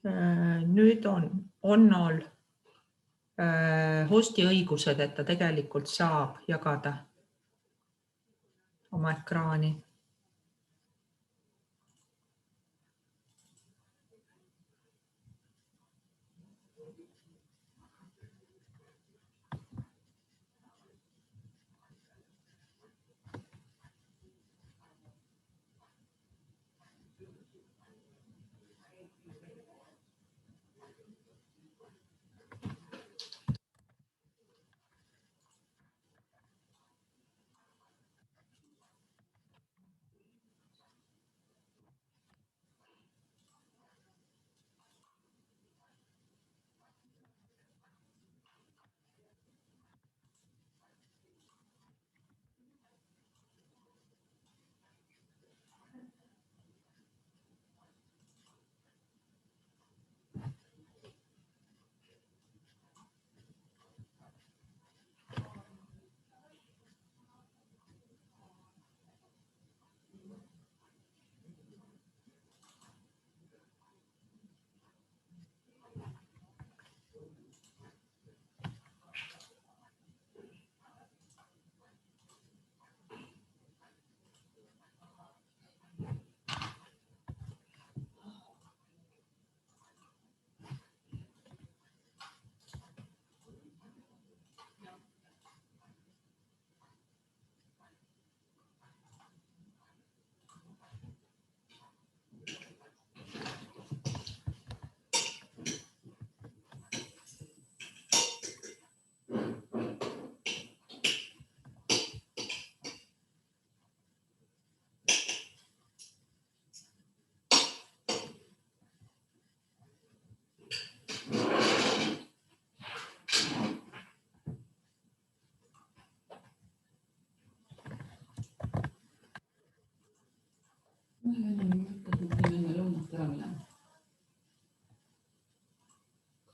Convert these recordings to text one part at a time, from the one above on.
Nüüd on Onnol hosti õigused, et ta tegelikult saab jagada oma ekraani.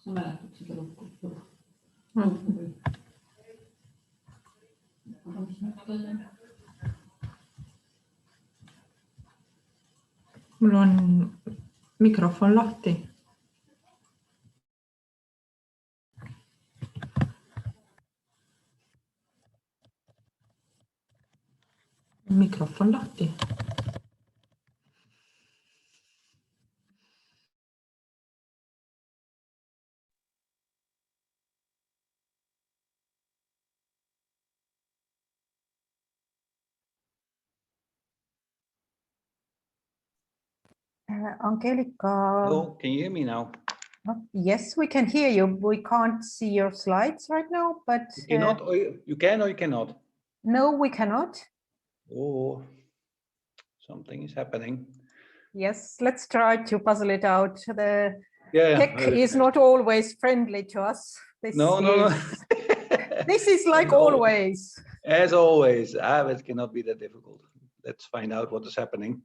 Sa mäletad seda lukku? Aga mis nüüd talle? Mul on mikrofon lahti. Mikrofon lahti. Angelica. Hello, can you hear me now? Yes, we can hear you. We can't see your slides right now, but you cannot, or you can or you cannot. No, we cannot. Oh, something is happening. Yes, let's try to puzzle it out. The Yeah, tech is not always friendly to us. No. This is like always. As always, it cannot be that difficult. Let's find out what is happening.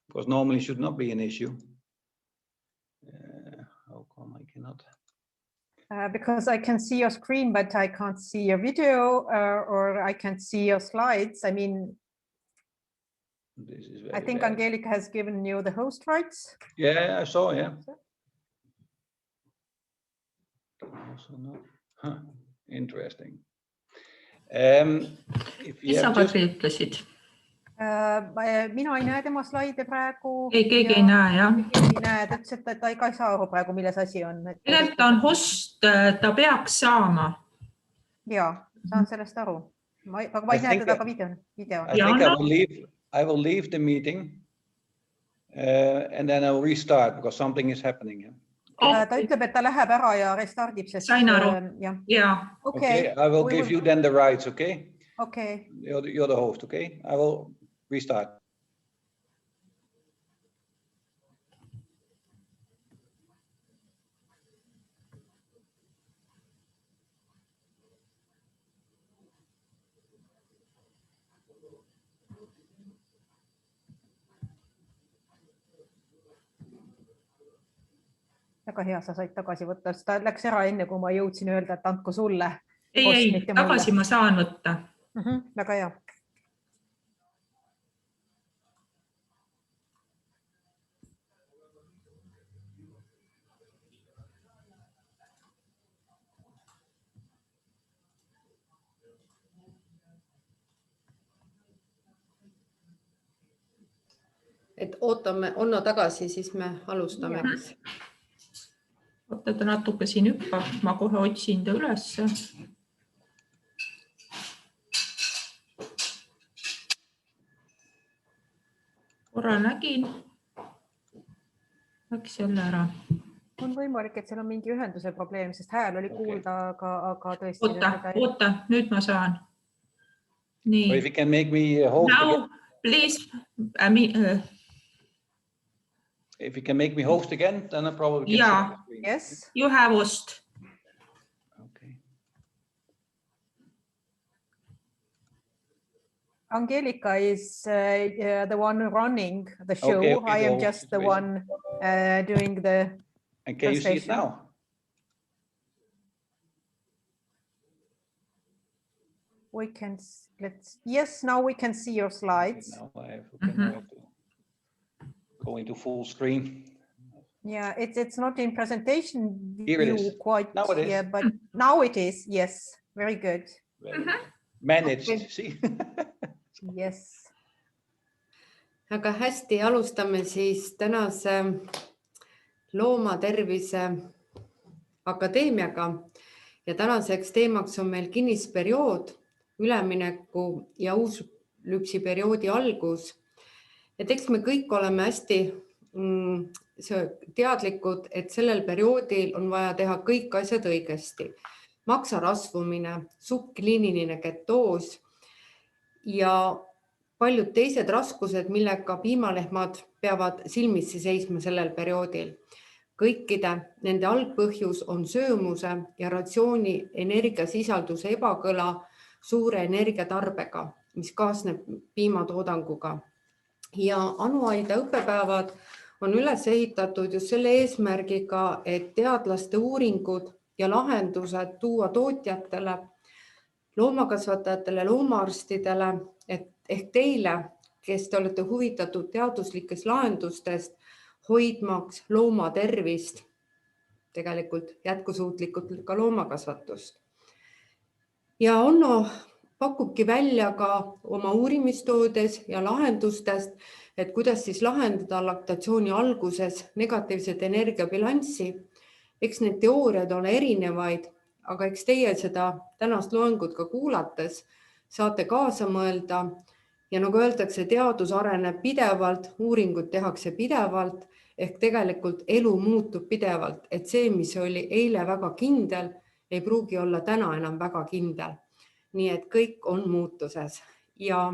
Because normally should not be an issue. How come I cannot? Because I can see your screen, but I can't see your video, or I can see your slides. I mean, this is I think bad. Angelica has given you the host rights. Yeah, I saw, yeah. Also not. Huh. Interesting. Mis sa Kadri ütlesid? Mina ei näe tema slaide praegu. Ei, keegi ei näe, jah. Keegi ei näe, ta ütles, et ta ei saa aru praegu, milles asi on. Tegelikult ta on host, ta peaks saama. Jaa, saan sellest aru. Aga ma ei näe teda ka video. I think I will leave the meeting and then I will restart because something is happening. Ta ütleb, et ta läheb ära ja restardib. Sain aru. Jaa. Okay, I will give you then the rights, okay? Okay. You're the host, okay? I will restart. Väga hea, sa said tagasi võtta. Ta läks ära enne, kui ma jõudsin öelda, et andku sulle. Ei, tagasi ma saan võtta. Väga hea. et ootame Onno tagasi, siis me alustame. Oota, ta natuke siin hüppab, ma kohe otsin ta üles. Korra nägin. Läks jälle ära. On võimalik, et seal on mingi ühenduse probleem, sest hääl oli kuulda, aga tõesti. Oota, nüüd ma saan. Nii. So if you can make me host Now, again. Please. If you can make me host again, then I probably can Yeah. share the screen. Yes. You have host. Okay. Angelica is the one running the show. Okay, I am the just the situation. one doing the And can you see it translation. now? We can, yes, now we can see your slides. Now I have to go into full screen. Yeah, it's not in presentation Here it view is. quite. Now it is. Yeah, but now it is. Yes, very good. Managed, Okay. see? Yes. Aga hästi, alustame siis tänase Loomatervise Akadeemiaga ja tänaseks teemaks on meil kinnisperiood, ülemineku ja uus lüpsiperioodi algus. Et eks me kõik oleme hästi teadlikud, et sellel perioodil on vaja teha kõik asjad õigesti. Maksa rasvumine, subkliiniline ketoos ja paljud teised raskused, millega piimalehmad peavad silmitsi seisma sellel perioodil. Kõikide nende algpõhjus on söömuse ja ratsiooni energiasisalduse ebakõla suure energiatarbega, mis kaasneb piimatoodanguga. Ja Anuaida õppepäevad on üles ehitatud just selle eesmärgiga, et teadlaste uuringud ja lahendused tuua tootjatele, loomakasvatajatele, loomaarstidele, ehk teile, kes te olete huvitatud teaduslikest lahendustest, hoidmaks looma tervist, tegelikult jätkusuutlikult ka loomakasvatust. Ja Onno pakubki välja ka oma uurimistoodes ja lahendustest, et kuidas siis lahendada laktatsiooni alguses negatiivset energiabilanssi. Eks need teooriad ole erinevaid, aga eks teie seda tänast loengut ka kuulates saate kaasa mõelda. Ja nagu öeldakse, teadus areneb pidevalt, uuringud tehakse pidevalt, ehk tegelikult elu muutub pidevalt, et see, mis oli eile väga kindel, ei pruugi olla täna enam väga kindel. Nii et kõik on muutuses. Ja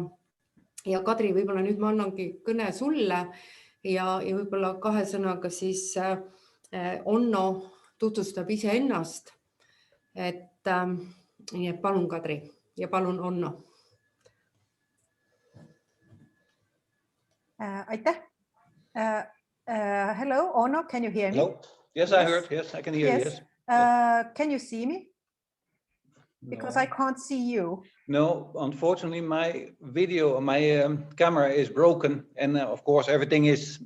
Kadri, võib-olla nüüd ma annangi kõne sulle ja võib-olla 2 sõnaga siis Onno tutvustab ise ennast. Nii et palun Kadri ja palun Onno. Aitäh. Hello, Onno, can you hear me? Hello? Yes, I heard. Yes, I can hear you. Yes. Can you see me? Because I can't see you. No, unfortunately, my video, my camera is broken. And of course, everything is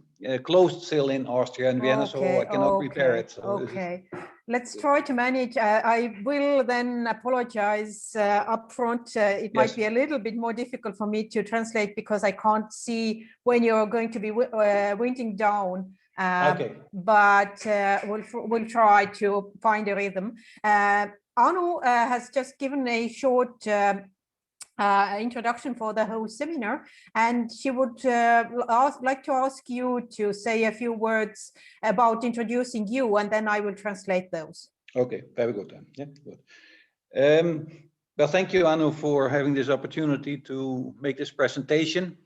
closed still in Austria and Vienna, so I cannot repair it. So okay, let's try to manage. I will then apologize up front. It might be a little bit more difficult for me to translate because I can't see when you're going to be winding down. Okay. But we'll try to find a rhythm. Anu has just given a short introduction for the whole seminar, and she would like to ask you to say a few words about introducing you, and then I will translate those. Okay, very good then. Yeah, good. Well, thank you, Anu, for having this opportunity to make this presentation.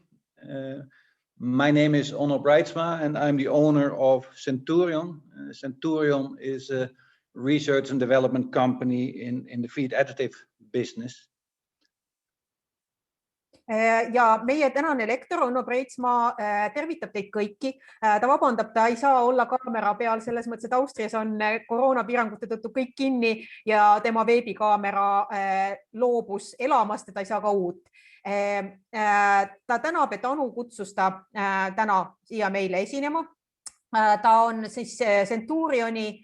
My name is Onno Breitsma, and I'm the owner of Centurion. Centurion is a research and development company in the feed additive business. Ja meie tänane lektor Onno Breitsma tervitab teid kõiki. Ta vabandab, ta ei saa olla kaamera peal selles mõttes, et Austrias on koroonapiirangute tõttu kõik kinni ja tema veebikaamera loobus elamast, et ta ei saa ka uut. Ta tänab, et Anu kutsus ta täna siia meile esinema. Ta on siis Centurioni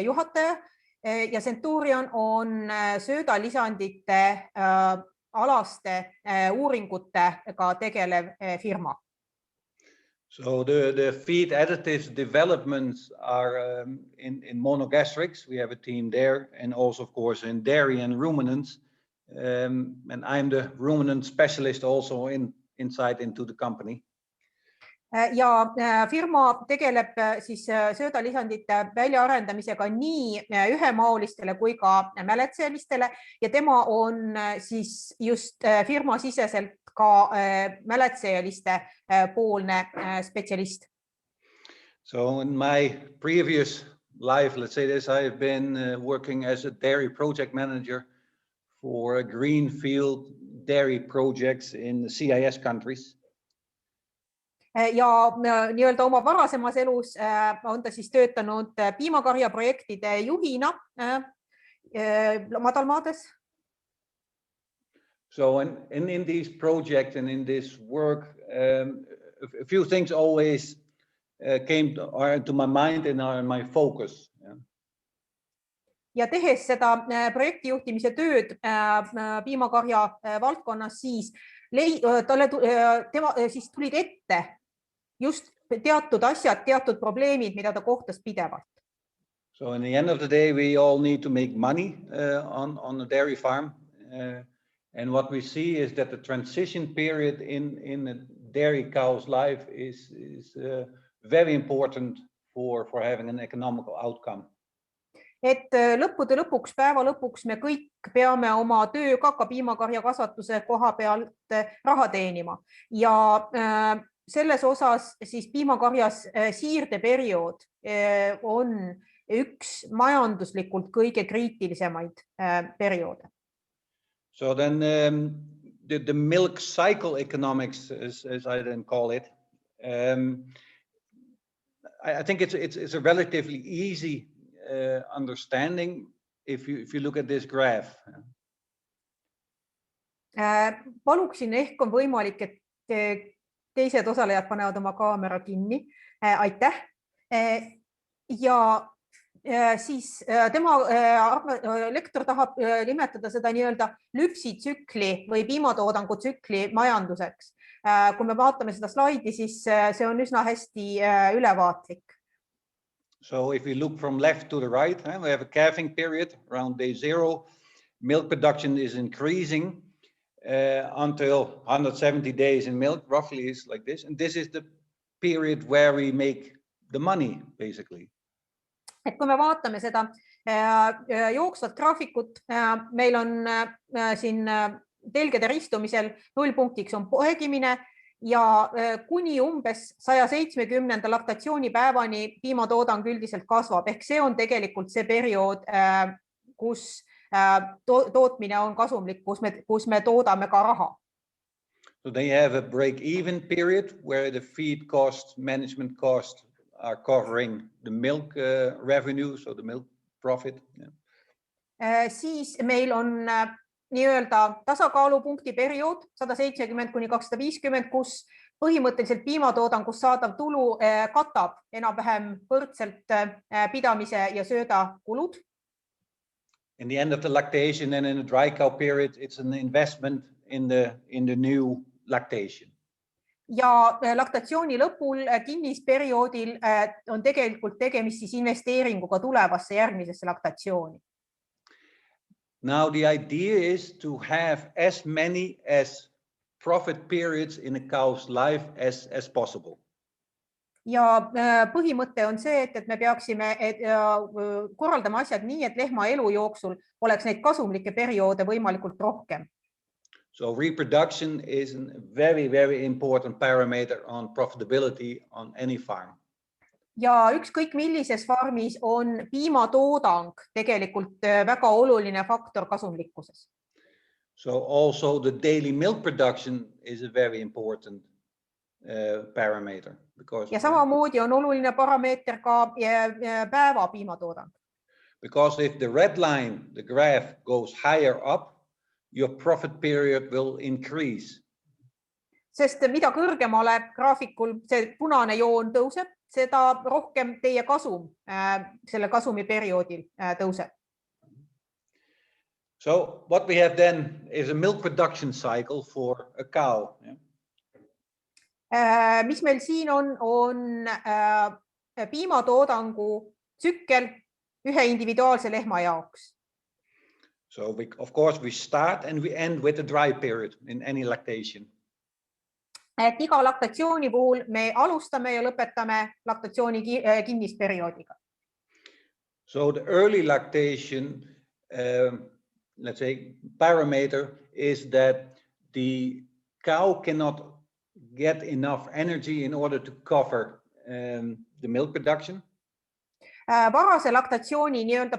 juhataja ja Centurion on söödalisandite alaste uuringutega tegelev firma. So the feed additives developments are in monogastrics. We have a team there, and also, of course, in dairy and ruminants. And I'm the ruminant specialist also inside into the company. Ja firma tegeleb siis söödalisandite väljaarendamisega nii ühemaolistele kui ka mäletsejalistele ja tema on siis just firma siseselt ka mäletsejaliste poolne spetsialist. So in my previous life, let's say this, I've been working as a dairy project manager for greenfield dairy projects in the CIS countries. Ja nii-öelda oma varasemas elus on ta siis töötanud piimakarja projektide juhina madalmaades. So in these projects and in this work, a few things always came to my mind and are my focus. Ja tehes seda projektijuhtimise tööd piimakarja valdkonnas, siis tulid ette just teatud asjad, teatud probleemid, mida ta kohtas pidevalt. So in the end of the day, we all need to make money on a dairy farm. And what we see is that the transition period in a dairy cow's life is very important for having an economical outcome. Et lõppude lõpuks, päeva lõpuks me kõik peame oma tööga ka piimakarja kasvatuse koha pealt raha teenima. Ja selles osas siis piimakarjas siirdeperiood on üks majanduslikult kõige kriitilisemaid perioode. So then the milk cycle economics, as I then call it, I think it's a relatively easy understanding if you look at this graph. Paluksin, ehk on võimalik, et teised osalejad panevad oma kaamera kinni. Aitäh. Ja siis tema lektor tahab nimetada seda nii-öelda lüpsitsükli või piimatoodangu tsükli majanduseks. Kui me vaatame seda slaidi, siis see on üsna hästi ülevaatlik. So if we look from left to the right, we have a calving period around day 0. Milk production is increasing until 170 days in milk, roughly is like this. And this is the period where we make the money, basically. Et kui me vaatame seda jooksvat graafikut, meil on siin telgede ristumisel 0 punktiks on poegimine ja kuni umbes 170 laktatsioonipäevani piimatoodang üldiselt kasvab. Ehk see on tegelikult see periood, kus tootmine on kasumlik, kus me toodame ka raha. So they have a break-even period where the feed cost, management cost are covering the milk revenue, so the milk profit. Siis meil on nii-öelda tasakaalupunkti periood 170 kuni 250, kus põhimõtteliselt piimatoodangust saadav tulu katab enam-vähem võrdselt pidamise ja sööda kulud. In the end of the lactation and in the dry cow period, it's an investment in the new lactation. Ja laktatsiooni lõpul kinnisperioodil on tegelikult tegemist siis investeeringuga tulevasse järgmisesse laktatsiooni. Now the idea is to have as many as profit periods in a cow's life as possible. Ja põhimõte on see, et me peaksime korraldama asjad nii, et lehma elu jooksul oleks neid kasumlikke perioode võimalikult rohkem. So reproduction is a very, very important parameter on profitability on any farm. Ja ükskõik millises farmis on piimatoodang tegelikult väga oluline faktor kasumlikkuses. So also the daily milk production is a very important parameter. Ja samamoodi on oluline parameeter ka päeva piimatoodang. Because if the red line, the graph goes higher up, your profit period will increase. Sest mida kõrgemale graafikul see punane joon tõuseb, seda rohkem teie kasum selle kasumi perioodil tõuseb. So what we have then is a milk production cycle for a cow. Mis meil siin on piimatoodangu tsükkel ühe individuaalse lehma jaoks. So of course we start and we end with a dry period in any lactation. Et iga laktatsiooni puhul me alustame ja lõpetame laktatsiooni kinnisperioodiga. So the early lactation, let's say, parameter is that the cow cannot get enough energy in order to cover the milk production. Varase laktatsiooni nii-öelda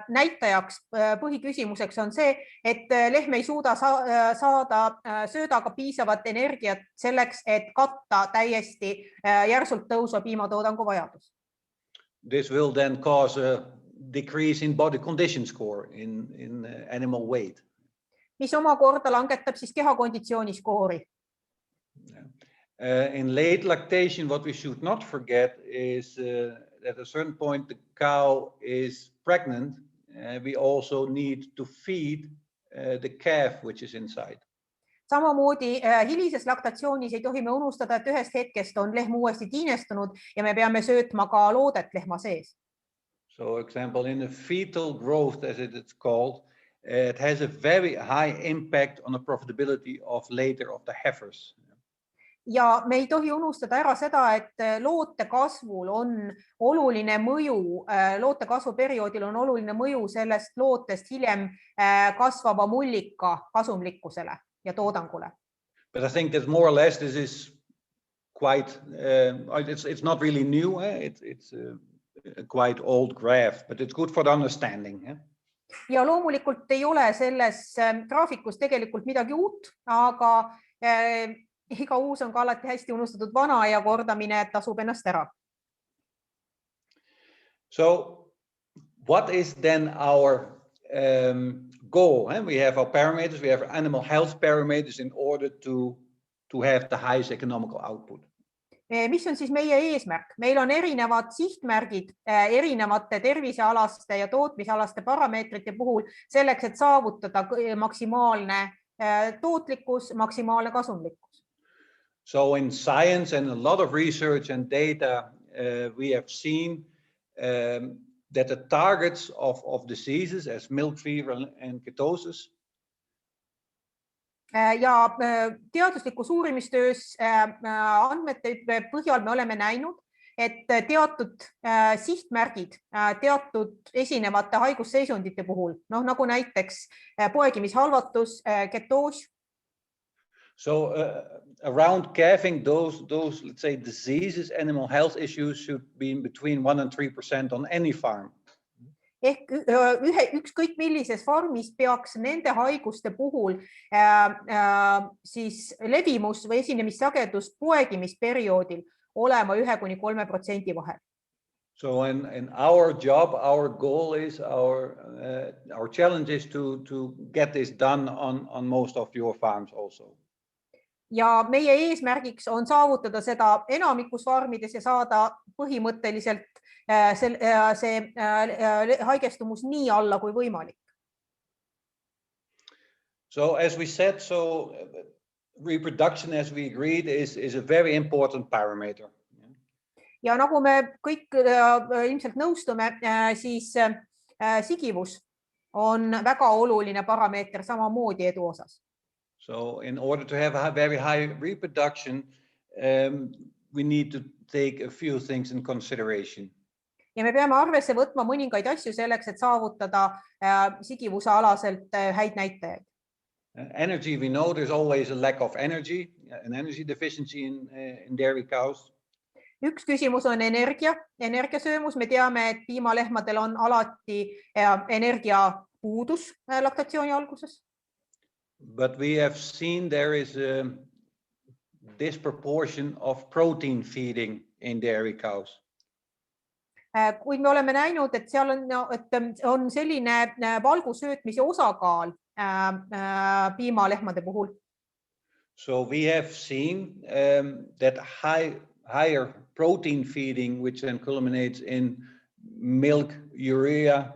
näitajaks, põhiküsimuseks on see, et lehm ei suuda saada söödaga piisavat energiat selleks, et katta täiesti järsult tõusva piimatoodangu vajadus. This will then cause a decrease in body condition score in animal weight. Mis omakorda langetab siis kehakonditsiooni skoori. In late lactation, what we should not forget is at a certain point the cow is pregnant. We also need to feed the calf which is inside. Samamoodi hilises laktatsioonis ei tohi me unustada, et ühest hetkest on lehm uuesti tiinestunud ja me peame söötma ka loodet lehma sees. So example, in the fetal growth, as it is called, it has a very high impact on the profitability of later of the heifers. Ja me ei tohi unustada ära seda, et loote kasvul on oluline mõju, loote kasvuperioodil on oluline mõju sellest lootest hiljem kasvava mullika kasumlikkusele ja toodangule. But I think that more or less this is quite, it's not really new, it's a quite old graph, but it's good for the understanding. Ja loomulikult ei ole selles graafikus tegelikult midagi uut, aga iga uus on ka alati hästi unustatud vana ja kordamine tasub ennast ära. So what is then our goal? We have our parameters, we have animal health parameters in order to have the highest economical output. Mis on siis meie eesmärk? Meil on erinevad sihtmärgid erinevate tervisealaste ja tootmisalaste parameetrite puhul selleks, et saavutada maksimaalne tootlikkus, maksimaalne kasumlikkus. So in science and a lot of research and data, we have seen that the targets of diseases as milk fever and ketosis. Ja teaduslikus uurimistöös andmete põhjal me oleme näinud, et teatud sihtmärgid teatud esinevate haigusseisundite puhul, nagu näiteks poegimishalvatus, ketoos. So around calving, those let's say diseases, animal health issues should be between 1% and 3% on any farm. Ehk ükskõik millises farmis peaks nende haiguste puhul siis levimus või esinemissagedus poegimisperioodil olema 1–3% vahel. So in our job, our goal is, our challenge is to get this done on most of your farms also. Ja meie eesmärgiks on saavutada seda enamikus farmides ja saada põhimõtteliselt see haigestumus nii alla kui võimalik. So as we said, reproduction, as we agreed, is a very important parameter. Ja nagu me kõik ilmselt nõustume, siis sigivus on väga oluline parameeter samamoodi edu osas. So in order to have a very high reproduction, we need to take a few things in consideration. Ja me peame arvesse võtma mõningaid asju selleks, et saavutada sigivuse alaselt häid näitajaid. Energy, we know there's always a lack of energy, an energy deficiency in dairy cows. Üks küsimus on energiasöömus. Me teame, et piimalehmadel on alati energiapuudus laktatsiooni alguses. But we have seen there is a disproportion of protein feeding in dairy cows. Kuid me oleme näinud, et seal on selline valgusöötmise osakaal piimalehmade puhul. So we have seen that higher protein feeding, which then culminates in milk, urea,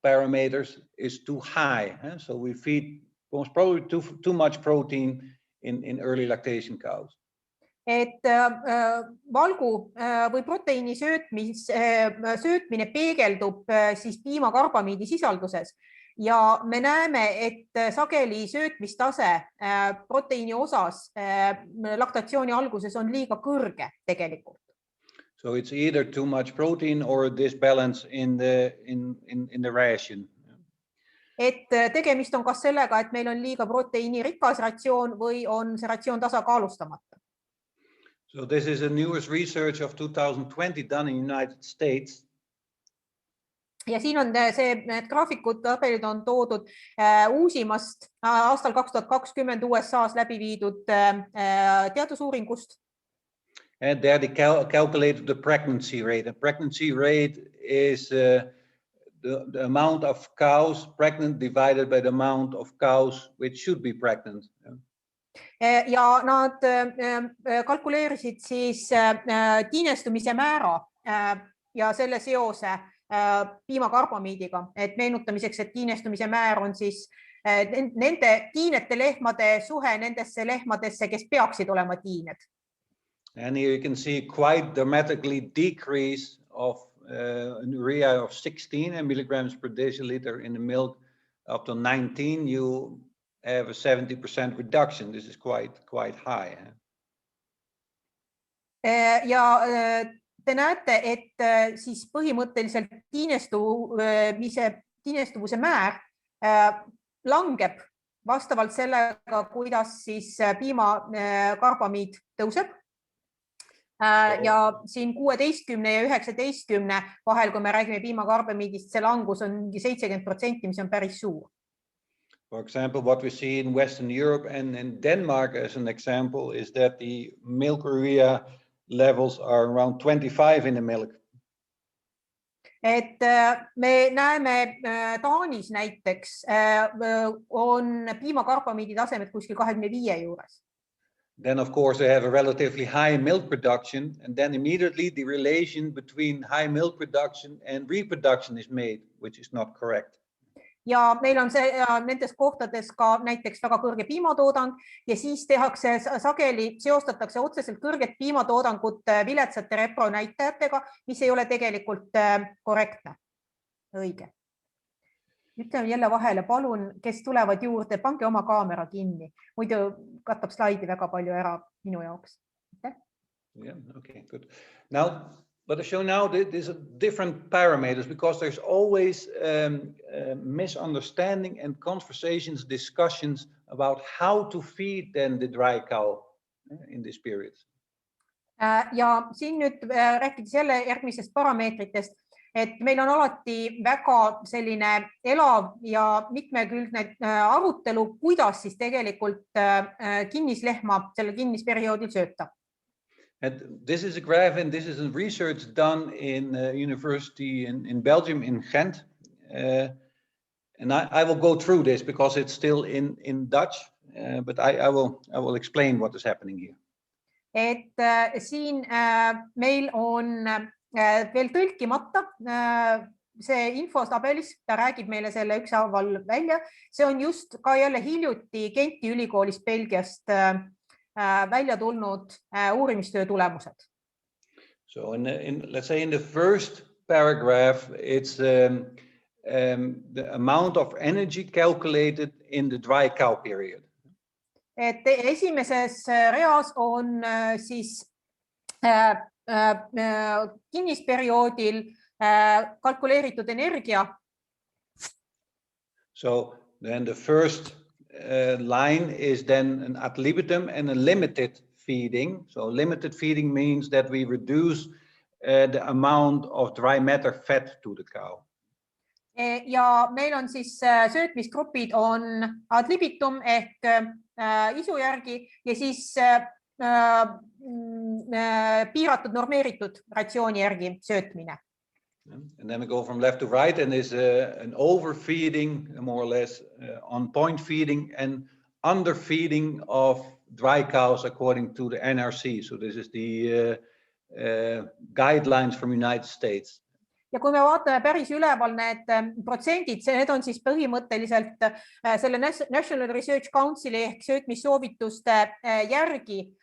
parameters is too high. So we feed most probably too much protein in early lactation cows. Et valgu või proteiini söötmine peegeldub siis piimakarbamiidi sisalduses ja me näeme, et sageli söötmistase proteiini osas laktatsiooni alguses on liiga kõrge tegelikult. So it's either too much protein or a disbalance in the ration. Et tegemist on kas sellega, et meil on liiga proteiinirikas ratsioon või on see ratsioon tasakaalustamata. So this is a newest research of 2020 done in United States. Ja siin on need graafikud, tabelid on toodud uusimast aastal 2020 USA's läbi viidud teadusuuringust. And there they calculated the pregnancy rate. And pregnancy rate is the amount of cows pregnant divided by the amount of cows which should be pregnant. Ja nad kalkuleerisid siis tiinestumise määra ja selle seose piimakarbamiidiga, et meenutamiseks, et tiinestumise määr on siis nende tiinete lehmade suhe nendesse lehmadesse, kes peaksid olema tiined. And here you can see quite dramatically decrease of an urea of 16 milligrams per deciliter in the milk up to 19. You have a 70% reduction. This is quite high. Ja te näete, et siis põhimõtteliselt tiinestuvuse määr langeb vastavalt sellega, kuidas siis piimakarbamiid tõuseb. Ja siin 16 ja 19 vahel, kui me räägime piimakarbamiidist, see langus on 70%, mis on päris suur. For example, what we see in Western Europe and in Denmark as an example is that the milk urea levels are around 25 in the milk. Et me näeme Taanis näiteks on piimakarbamiidi tasemed kuskil 25 juures. Then of course they have a relatively high milk production and then immediately the relation between high milk production and reproduction is made, which is not correct. Ja meil on nendes kohtades ka näiteks väga kõrge piimatoodang ja siis tehakse sageli, seostatakse otseselt kõrget piimatoodangut viletsate repronäitajatega, mis ei ole tegelikult korrektne. Õige. Ütlen jälle vahele, palun, kes tulevad juurde, pange oma kaamera kinni. Muidu katab slaidi väga palju ära minu jaoks. Yeah, okay, good. Now, what I show now, these are different parameters because there's always misunderstanding and conversations, discussions about how to feed then the dry cow in this period. Ja siin nüüd rääkides jälle järgmisest parameetritest, et meil on alati väga selline elav ja mitmekülgne arutelu, kuidas siis tegelikult kinnislehma selle kinnisperioodil sööta. And this is a graph and this is a research done in university in Belgium, in Ghent. And I will go through this because it's still in Dutch, but I will explain what is happening here. Et siin meil on veel tõlkimata see infotabelis, ta räägib meile selle ükshaaval välja. See on just ka jälle hiljuti Genti ülikoolist Belgiast välja tulnud uurimistöö tulemused. So let's say in the first paragraph, it's the amount of energy calculated in the dry cow period. Et esimeses reas on siis kinnisperioodil kalkuleeritud energia. So then the first line is then an ad libitum and a limited feeding. So limited feeding means that we reduce the amount of dry matter fed to the cow. Ja meil on siis söötmisgrupid on ad libitum ehk isu järgi ja siis piiratud normeeritud ratsiooni järgi söötmine. And then we go from left to right and there's an overfeeding, more or less on point feeding and underfeeding of dry cows according to the NRC. So this is the guidelines from United States. Ja kui me vaatame päris üleval need protsendid, need on siis põhimõtteliselt selle National Research Councili ehk söötmissoovituste järgi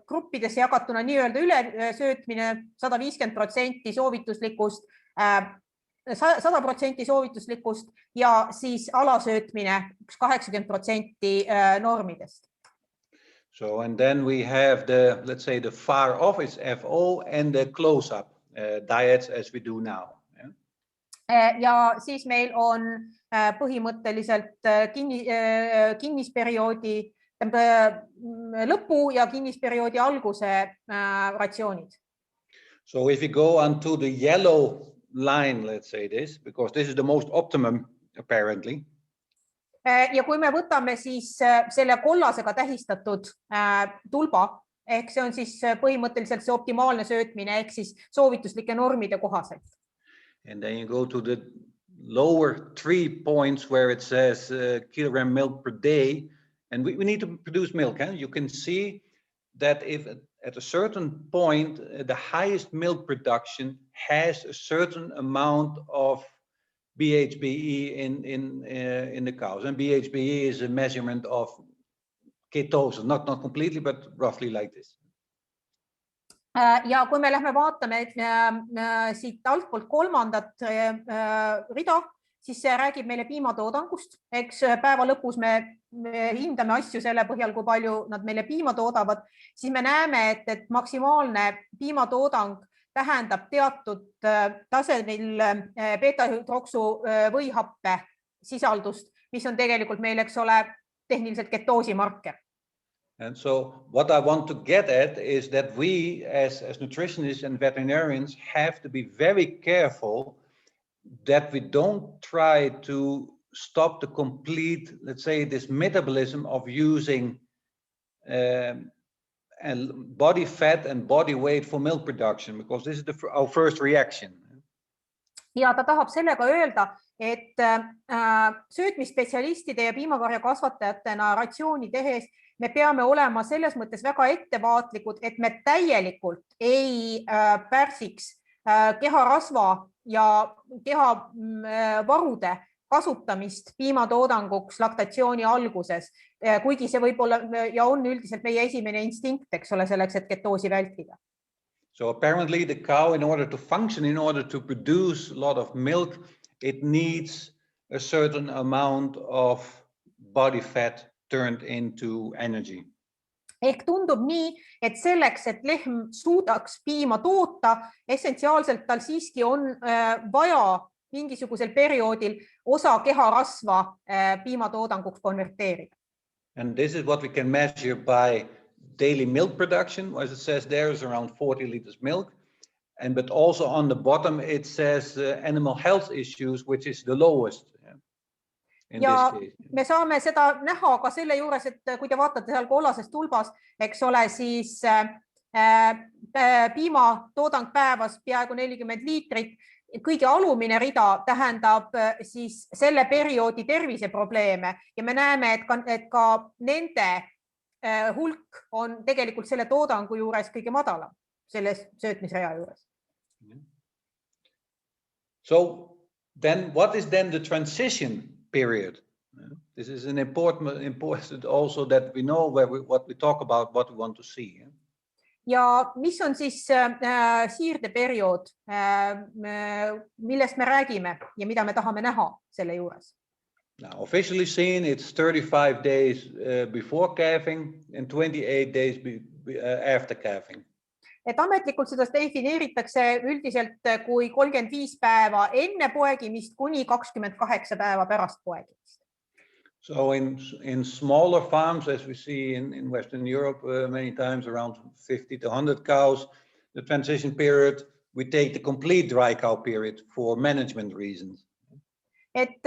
gruppidesse jagatuna nii-öelda ülesöötmine 150% soovituslikust, 100% soovituslikust ja siis alasöötmine 80% normidest. So, and then we have the, let's say, the far office FO and the close-up diets as we do now. Ja siis meil on põhimõtteliselt kinnisperioodi lõpu ja kinnisperioodi alguse ratsioonid. So if we go onto the yellow line, let's say this, because this is the most optimum apparently. Ja kui me võtame siis selle kollasega tähistatud tulba, ehk see on siis põhimõtteliselt see optimaalne söötmine ehk siis soovituslike normide kohaselt. And then you go to the lower 3 points where it says kilogram milk per day. And we need to produce milk. You can see that if at a certain point, the highest milk production has a certain amount of BHBE in the cows. And BHBE is a measurement of ketosis, not completely, but roughly like this. Ja kui me lähme vaatame siit altpoolt kolmandat rida, siis see räägib meile piimatoodangust. Eks päeva lõpus me hindame asju selle põhjal, kui palju nad meile piima toodavad, siis me näeme, et maksimaalne piimatoodang tähendab teatud tasemel beetahüdroksu võihappe sisaldust, mis on tegelikult meil, eks ole, tehniliselt ketoosimarker. And so what I want to get at is that we as nutritionists and veterinarians have to be very careful that we don't try to stop the complete, let's say, this metabolism of using body fat and body weight for milk production, because this is our first reaction. Ja ta tahab sellega öelda, et söötmisspetsialistide ja piimakarja kasvatajatena ratsiooni tehes me peame olema selles mõttes väga ettevaatlikud, et me täielikult ei pärsiks keharasva ja kehavarude kasutamist piimatoodanguks laktatsiooni alguses, kuigi see võib olla ja on üldiselt meie esimene instinkt, eks ole, selleks, et ketoosi vältida. So apparently the cow, in order to function, in order to produce a lot of milk, it needs a certain amount of body fat turned into energy. Ehk tundub nii, et selleks, et lehm suudaks piima toota, essentsiaalselt tal siiski on vaja mingisugusel perioodil osa keharasva piimatoodanguks konverteerida. And this is what we can measure by daily milk production. As it says there is around 40 liters milk. But also on the bottom it says animal health issues, which is the lowest. Ja me saame seda näha ka selle juures, et kui te vaatate seal kollases tulbas, eks ole, siis piimatoodang päevas peaaegu 40 liitrit. Kõige alumine rida tähendab siis selle perioodi terviseprobleeme ja me näeme, et ka nende hulk on tegelikult selle toodangu juures kõige madalam, selles söötmisrea juures. So then what is then the transition period? This is an important also that we know what we talk about, what we want to see. Ja mis on siis siirdeperiood, millest me räägime ja mida me tahame näha selle juures? Now, officially seen, it's 35 days before calving and 28 days after calving. Et ametlikult seda defineeritakse üldiselt kui 35 päeva enne poegimist kuni 28 päeva pärast poegimist. So in smaller farms, as we see in Western Europe, many times around 50 to 100 cows, the transition period, we take the complete dry cow period for management reasons. Et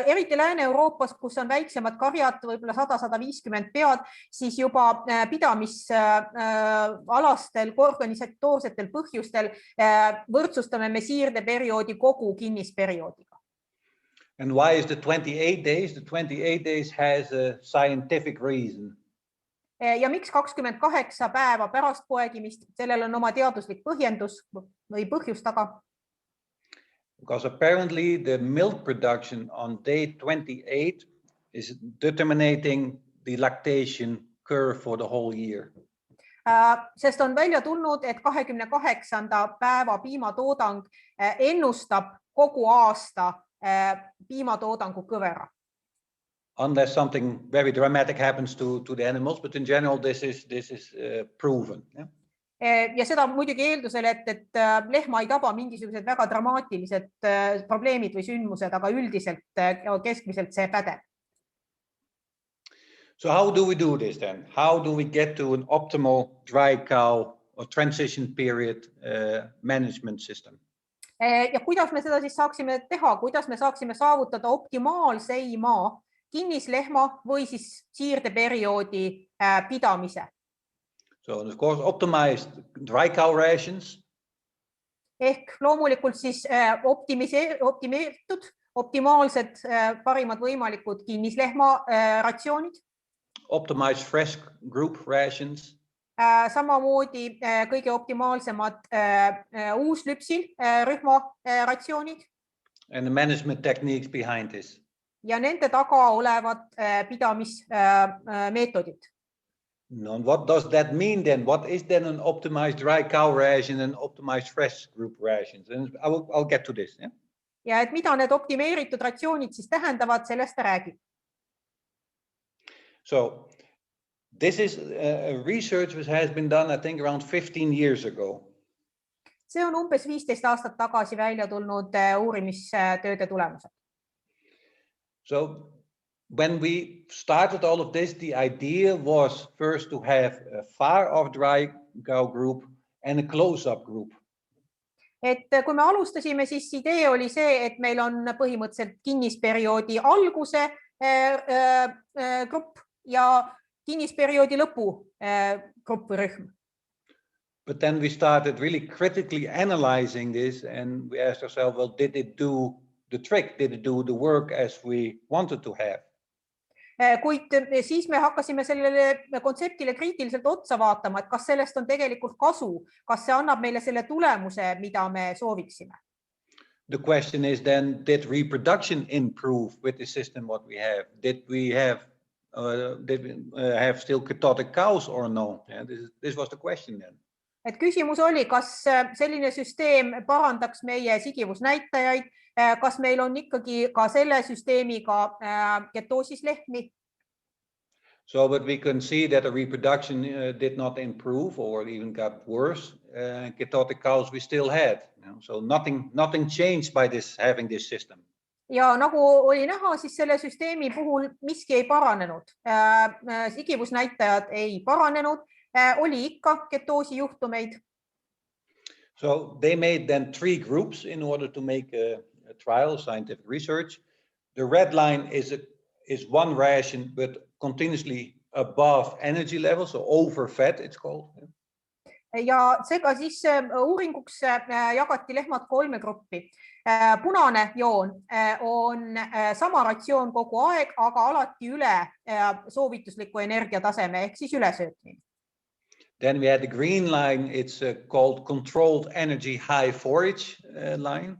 eriti Lääne-Euroopas, kus on väiksemad karjad, võib-olla 100-150 pead, siis juba pidamisalastel organisatoorsetel põhjustel võrdsustame me siirdeperioodi kogu kinnisperioodiga. And why is the 28 days? The 28 days has a scientific reason. Ja miks 28 päeva pärast poegimist? Sellel on oma teaduslik põhjendus või põhjus taga. Because apparently the milk production on day 28 is determining the lactation curve for the whole year. Sest on välja tulnud, et 28. päeva piimatoodang ennustab kogu aasta piimatoodangu kõvera. Unless something very dramatic happens to the animals, but in general this is proven. Yeah? Ja seda muidugi eeldusel, et lehma ei taba mingisugused väga dramaatilised probleemid või sündmused, aga üldiselt keskmiselt see pädeb. So how do we do this then? How do we get to an optimal dry cow or transition period management system? Ja kuidas me seda siis saaksime teha? Kuidas me saaksime saavutada optimaalseima kinnislehma või siis siirdeperioodi pidamise? So of course optimized dry cow rations. Ehk loomulikult siis optimeeritud, optimaalsed parimad võimalikud kinnislehma ratsioonid. Optimized fresh group rations. Samamoodi kõige optimaalsemad uuslüpsil rühma ratsioonid. And the management techniques behind this. Ja nende taga olevad pidamismeetodid. No, what does that mean then? What is then an optimized dry cow ration and optimized fresh group rations? And I'll get to this. Yeah? Ja et mida need optimeeritud ratsioonid siis tähendavad, sellest räägib. So this is research which has been done, I think, around 15 years ago. See on umbes 15 aastat tagasi välja tulnud uurimistööde tulemused. So when we started all of this, the idea was first to have a far-off dry cow group and a close-up group. Et kui me alustasime, siis idee oli see, et meil on põhimõtteliselt kinnisperioodi alguse grupp ja kinnisperioodi lõpu grupp või rühm. But then we started really critically analyzing this and we asked ourselves, well, did it do the trick? Did it do the work as we wanted to have? Kuid siis me hakkasime sellele kontseptile kriitiliselt otsa vaatama, et kas sellest on tegelikult kasu, kas see annab meile selle tulemuse, mida me sooviksime. The question is then, did reproduction improve with the system what we have? Did we have still ketotic cows or no? Yeah, this was the question then. Et küsimus oli, kas selline süsteem parandaks meie sigivusnäitajaid, kas meil on ikkagi ka selle süsteemiga ketoosis lehmi? So, but we can see that the reproduction did not improve or even got worse. Ketotic cows we still had. So nothing changed by having this system. Ja nagu oli näha, siis selle süsteemi puhul miski ei paranenud. Sigivusnäitajad ei paranenud. Oli ikka ketoosi juhtumeid. So they made then 3 groups in order to make a trial, scientific research. The red line is one ration, but continuously above energy level, so overfed it's called. Ja seega siis uuringuks jagati lehmad 3 gruppi. Punane joon on sama ratsioon kogu aeg, aga alati üle soovitusliku energiataseme ehk siis ülesöötmine. Then we had the green line, it's called controlled energy high forage line.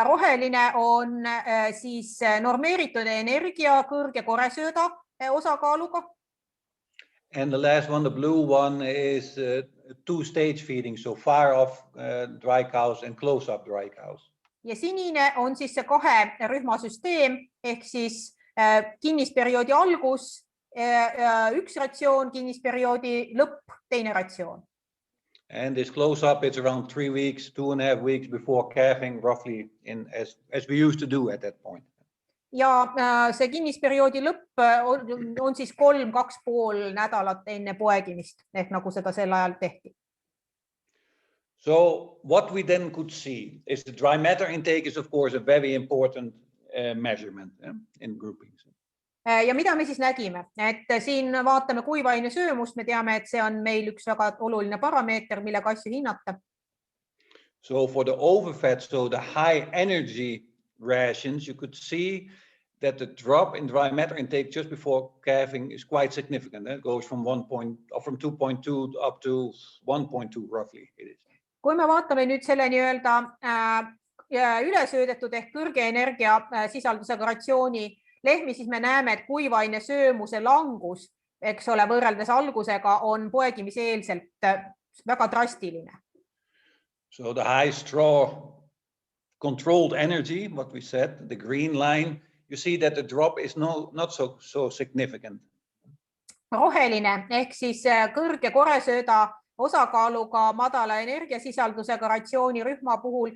Roheline on siis normeeritud energia kõrge koresööda osakaaluga. And the last one, the blue one, is 2-stage feeding, so far off dry cows and close up dry cows. Ja sinine on siis see 2 rühma süsteem ehk siis kinnisperioodi algus, 1 ratsioon, kinnisperioodi lõpp, teine ratsioon. And this close up, it's around 3 weeks, 2.5 weeks before calving, roughly as we used to do at that point. Ja see kinnisperioodi lõpp on siis 3-2,5 nädalat enne poegimist, ehk nagu seda sel ajal tehti. So what we then could see is the dry matter intake is of course a very important measurement in groupings. Ja mida me siis nägime? Et siin vaatame kuivaine söömust, me teame, et see on meil üks väga oluline parameeter, millega asju hinnata. So for the overfed, so the high energy rations, you could see that the drop in dry matter intake just before calving is quite significant. It goes from 2.2 up to 1.2 roughly. It is. Kui me vaatame nüüd selle nii-öelda ülesöödetud ehk kõrge energia sisaldusega ratsiooni lehmi, siis me näeme, et kuivaine söömuse langus, eks ole, võrreldes algusega on poegimise eelselt väga drastiline. So the high straw controlled energy, what we said, the green line, you see that the drop is not so significant. Roheline ehk siis kõrge koresööda osakaaluga madala energiasisaldusega ratsiooni rühma puhul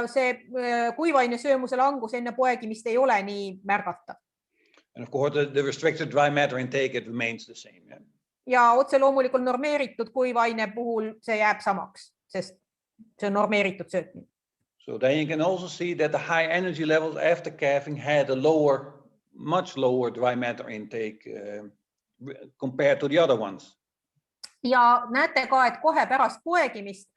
see kuivaine söömuse langus enne poegimist ei ole nii märgatav. And of course the restricted dry matter intake, it remains the same. Yeah? Ja otse loomulikult normeeritud kuivaine puhul see jääb samaks, sest see on normeeritud söötmine. So then you can also see that the high energy levels after calving had a much lower dry matter intake compared to the other ones. Ja näete ka, et kohe pärast poegimist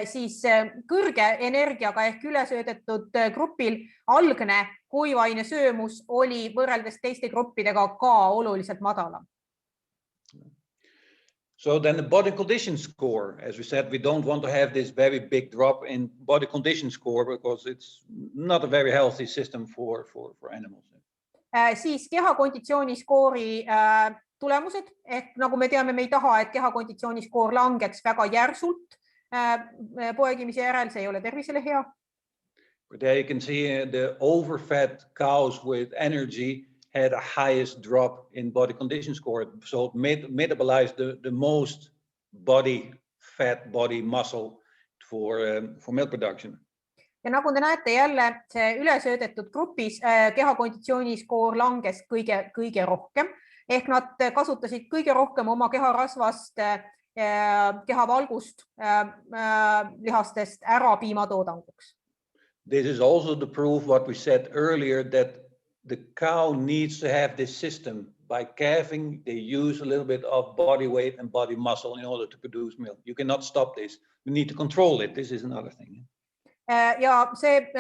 siis kõrge energiaga ehk ülesöödetud grupil algne kuivaine söömus oli võrreldes teiste gruppidega ka oluliselt madalam. So then the body condition score, as we said, we don't want to have this very big drop in body condition score because it's not a very healthy system for animals. Siis kehakonditsiooniskoori tulemused, ehk nagu me teame, me ei taha, et kehakonditsiooniskoor langeks väga järsult poegimise järel, see ei ole tervisele hea. But there you can see the overfed cows with energy had a highest drop in body condition score. So it metabolized the most body fat, body muscle for milk production. Ja nagu te näete jälle, see ülesöödetud grupis kehakonditsiooniskoor langes kõige rohkem, ehk nad kasutasid kõige rohkem oma keharasvast, kehavalgust, lihastest ära piimatoodanguks. This is also the proof what we said earlier that the cow needs to have this system. By calving, they use a little bit of body weight and body muscle in order to produce milk. You cannot stop this. You need to control it. This is another thing. Ja see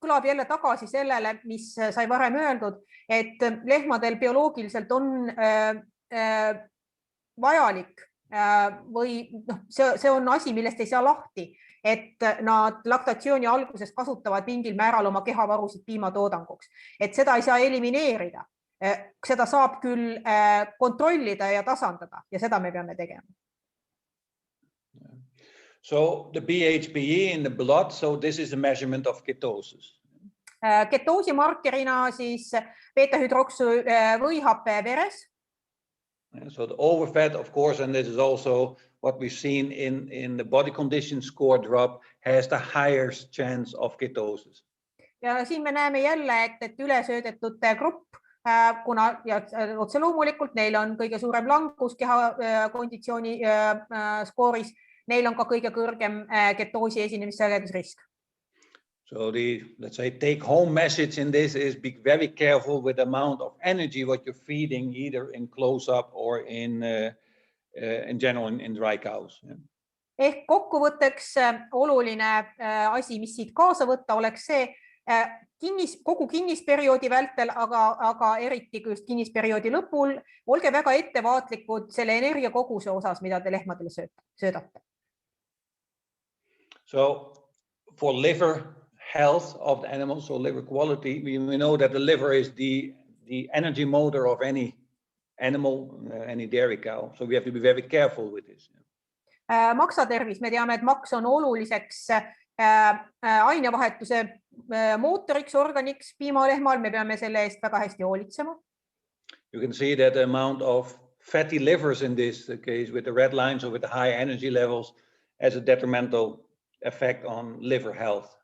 kõlab jälle tagasi sellele, mis sai varem öeldud, et lehmadel bioloogiliselt on vajalik või see on asi, millest ei saa lahti, et nad laktatsiooni algusest kasutavad mingil määral oma kehavarusid piimatoodanguks. Et seda ei saa elimineerida. Seda saab küll kontrollida ja tasandada ja seda me peame tegema. So the BHBE in the blood, so this is a measurement of ketosis. Ketoosi markerina siis beeta-hydroksü võihappe veres. So the overfed, of course, and this is also what we've seen in the body condition score drop, has the highest chance of ketosis. Ja siin me näeme jälle, et ülesöödetud grupp, kuna otse loomulikult neil on kõige suurem langus kehakonditsiooni skooris, neil on ka kõige kõrgem ketoosi esinemissagedusrisk. So let's say, take home message in this is be very careful with the amount of energy what you're feeding, either in close-up or in general in dry cows. Ehk kokkuvõtteks oluline asi, mis siit kaasa võtta, oleks see kogu kinnisperioodi vältel, aga eriti just kinnisperioodi lõpul, olge väga ettevaatlikud selle energiakoguse osas, mida te lehmadele söödate. So for liver health of the animal, so liver quality, we know that the liver is the energy motor of any animal, any dairy cow. So we have to be very careful with this. Maksatervis, me teame, et maks on oluliseks ainevahetuse mootoriks, organiks piimalehmal, me peame selle eest väga hästi hoolitsema. You can see that the amount of fatty livers in this case with the red lines or with the high energy levels has a detrimental effect on liver health.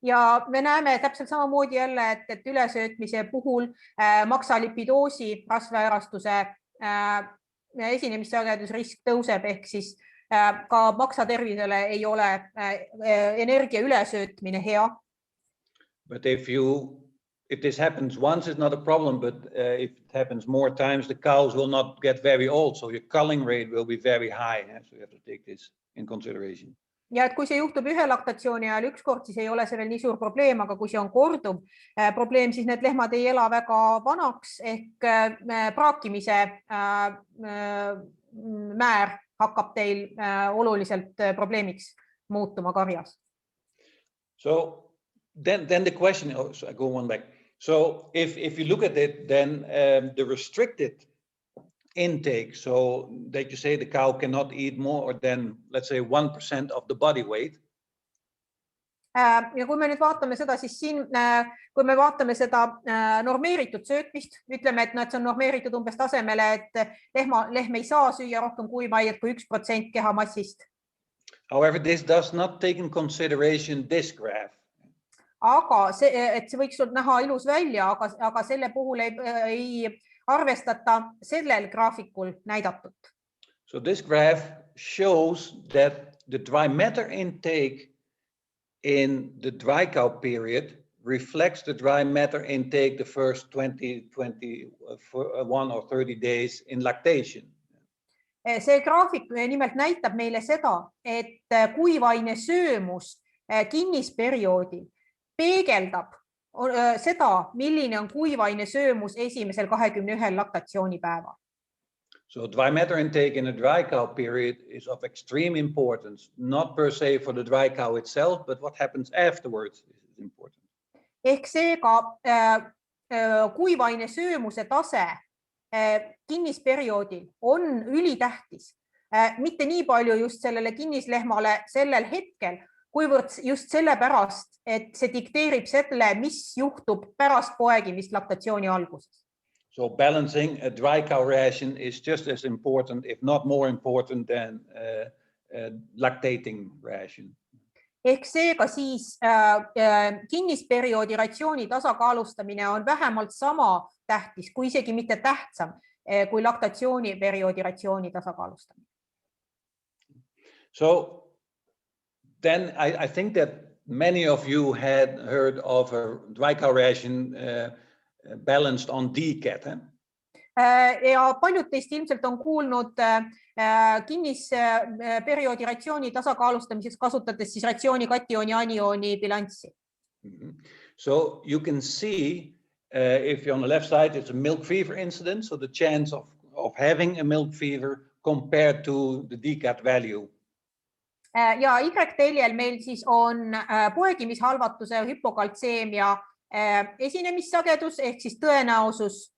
Ja me näeme täpselt samamoodi jälle, et ülesöötmise puhul maksalipidoosi rasvaärastuse esinemissagedusrisk tõuseb, ehk siis ka maksatervisele ei ole energia ülesöötmine hea. But if this happens once, it's not a problem, but if it happens more times, the cows will not get very old, so your culling rate will be very high. So you have to take this in consideration. Ja et kui see juhtub ühe laktatsiooni ajal ükskord, siis ei ole see veel nii suur probleem, aga kui see on korduv probleem, siis need lehmad ei ela väga vanaks ehk praakimise määr hakkab teil oluliselt probleemiks muutuma karjas. So then the question, I go one back. So if you look at it, then the restricted intake, so that you say the cow cannot eat more than, let's say, 1% of the body weight. Ja kui me nüüd vaatame seda, siis siin, kui me vaatame seda normeeritud söötmist, ütleme, et see on normeeritud umbes tasemele, et lehm ei saa süüa rohkem kuivaiet kui 1% kehamassist. However, this does not take in consideration this graph. Aga see võiks näha ilus välja, aga selle puhul ei arvestata sellel graafikul näidatut. So this graph shows that the dry matter intake in the dry cow period reflects the dry matter intake the first 20, 21 or 30 days in lactation. See graafik nimelt näitab meile seda, et kuivaine söömus kinnisperioodil peegeldab seda, milline on kuivaine söömus esimesel 21 laktatsioonipäeval. So dry matter intake in a dry cow period is of extreme importance, not per se for the dry cow itself, but what happens afterwards is important. Ehk seega kuivaine söömuse tase kinnisperioodil on ülitähtis. Mitte nii palju just sellele kinnislehmale sellel hetkel, kuivõrd just sellepärast, et see dikteerib selle, mis juhtub pärast poegimist laktatsiooni alguses. So balancing a dry cow ration is just as important, if not more important than lactating ration. Ehk seega siis kinnisperioodi ratsiooni tasakaalustamine on vähemalt sama tähtis, kui isegi mitte tähtsam kui laktatsiooniperioodi ratsiooni tasakaalustamine. So then I think that many of you had heard of a dry cow ration balanced on DCAT. Ja paljud teist ilmselt on kuulnud kinnisperioodi ratsiooni tasakaalustamiseks kasutades siis ratsiooni katiooni aniooni bilanssi. So you can see if you're on the left side, it's a milk fever incidence, so the chance of having a milk fever compared to the DCAT value. Ja Y-teljel meil siis on poegimishalvatuse hüpokaltseemia esinemissagedus ehk siis tõenäosus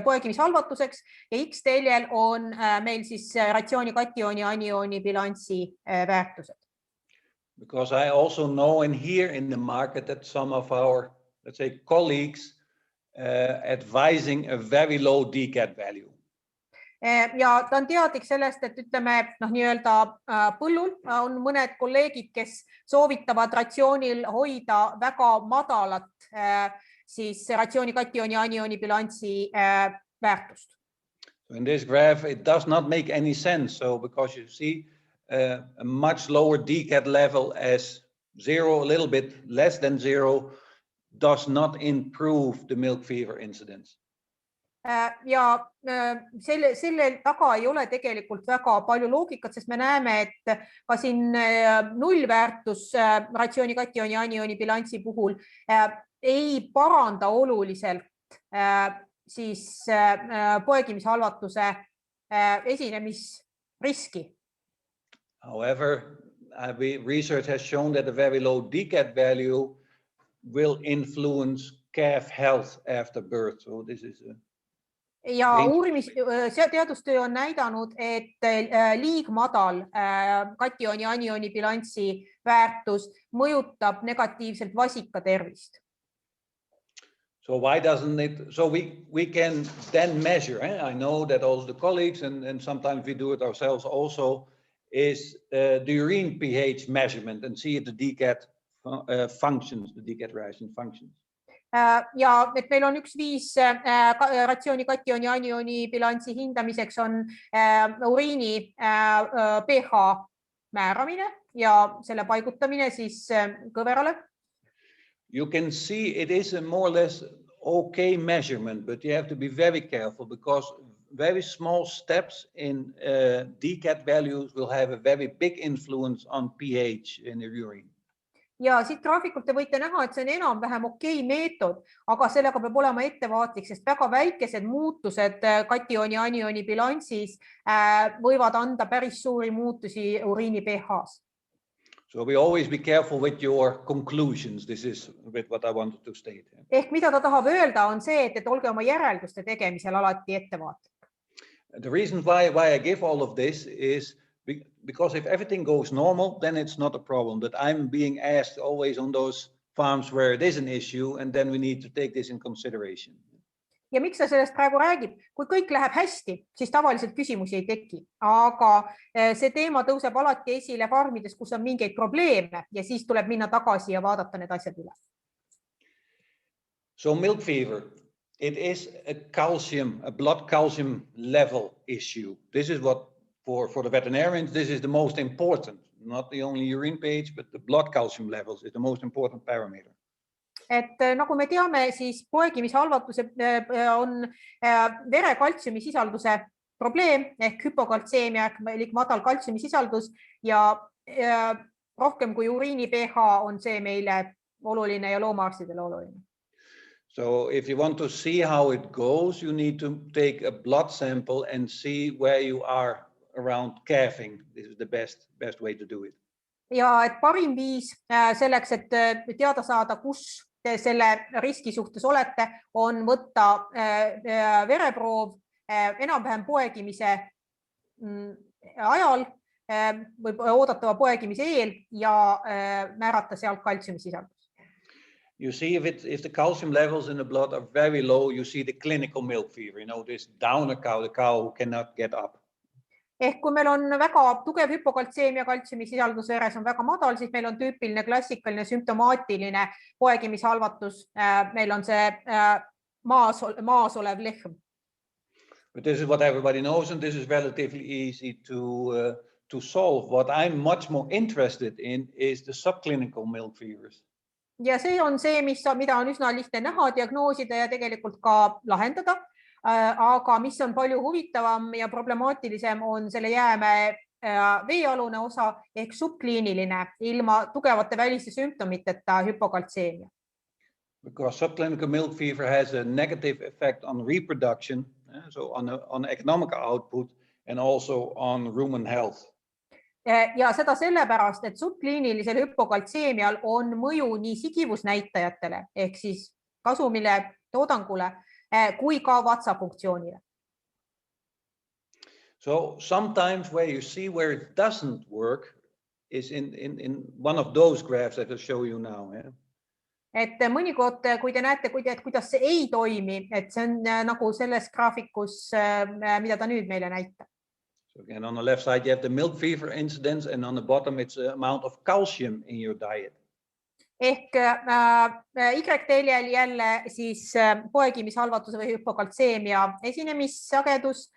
poegimishalvatuseks ja X-teljel on meil siis ratsiooni katiooni aniooni bilansi väärtused. Because I also know and hear in the market that some of our, let's say, colleagues advising a very low DCAT value. Ja ta on teadlik sellest, et ütleme, nii-öelda põllul on mõned kolleegid, kes soovitavad ratsioonil hoida väga madalat siis ratsiooni katiooni aniooni bilansi väärtust. In this graph, it does not make any sense. So because you see a much lower DCAT level as 0, a little bit less than 0, does not improve the milk fever incidence. Ja selle taga ei ole tegelikult väga palju loogikat, sest me näeme, et ka siin nullväärtus ratsiooni katiooni aniooni bilansi puhul ei paranda oluliselt siis poegimishalvatuse esinemisriski. However, research has shown that a very low DCAT value will influence calf health after birth. So this is ja teadustöö on näidanud, et liig madal katiooni aniooni bilansi väärtus mõjutab negatiivselt vasika tervist. So why doesn't it? So we can then measure. I know that also the colleagues and sometimes we do it ourselves also is the urine pH measurement and see if the DCAT functions, the DCAT ration functions. Ja et meil on üks viis ratsiooni katiooni aniooni bilansi hindamiseks on uriini pH määramine ja selle paigutamine siis kõverale. You can see it is a more or less okay measurement, but you have to be very careful because very small steps in DCAT values will have a very big influence on pH in the urine. Ja siit graafikult te võite näha, et see on enam-vähem okei meetod, aga sellega peab olema ettevaatlik, sest väga väikesed muutused kationi ja anioni bilansis võivad anda päris suuri muutusi uriini pH-s. So we always be careful with your conclusions. This is with what I wanted to state. Ehk mida ta tahab öelda on see, et olge oma järelduste tegemisel alati ettevaatlik. The reason why I give all of this is because if everything goes normal, then it's not a problem. But I'm being asked always on those farms where it is an issue, and then we need to take this in consideration. Ja miks ta sellest praegu räägib? Kui kõik läheb hästi, siis tavaliselt küsimusi ei teki, aga see teema tõuseb alati esile farmides, kus on mingeid probleeme ja siis tuleb minna tagasi ja vaadata need asjad üle. So milk fever, it is a blood calcium level issue. This is what for the veterinarians, this is the most important, not the only urine pH, but the blood calcium levels is the most important parameter. Et nagu me teame, siis poegimishalvatuse on vere kaltsiumi sisalduse probleem ehk hüpokaltseemia ehk madal kaltsiumi sisaldus ja rohkem kui uriini pH on see meile oluline ja loomaarstidele oluline. So if you want to see how it goes, you need to take a blood sample and see where you are around calving. This is the best way to do it. Ja et parim viis selleks, et teada saada, kus te selle riski suhtes olete, on võtta vereproov enam-vähem poegimise ajal või oodatava poegimise eel ja määrata sealt kaltsiumi sisaldus. You see if the calcium levels in the blood are very low, you see the clinical milk fever, this downer cow, the cow who cannot get up. Ehk kui meil on väga tugev hüpokaltseemia kaltsiumi sisaldus veres on väga madal, siis meil on tüüpiline klassikaline sümptomaatiline poegimishalvatus. Meil on see maas olev lehm. But this is what everybody knows and this is relatively easy to solve. What I'm much more interested in is the subclinical milk fevers. Ja see on see, mida on üsna lihtne näha, diagnoosida ja tegelikult ka lahendada. Aga mis on palju huvitavam ja problemaatilisem on selle jäämäe veealune osa ehk subkliiniline ilma tugevate väliste sümptomiteta hüpokaltseemia. Because subclinical milk fever has a negative effect on reproduction, so on economic output and also on rumen health. Ja seda sellepärast, et subkliinilisel hüpokaltseemial on mõju nii sigivusnäitajatele ehk siis kasumile, toodangule, kui ka vatsafunktsioonile. So sometimes where you see where it doesn't work is in one of those graphs that I'll show you now. Yeah? Et mõnikord, kui te näete, kuidas see ei toimi, et see on nagu selles graafikus, mida ta nüüd meile näitab. So again, on the left side, you have the milk fever incidence and on the bottom, it's the amount of calcium in your diet. Ehk Y-teljel jälle siis poegimishalvatuse või hüpokaltseemia esinemissagedus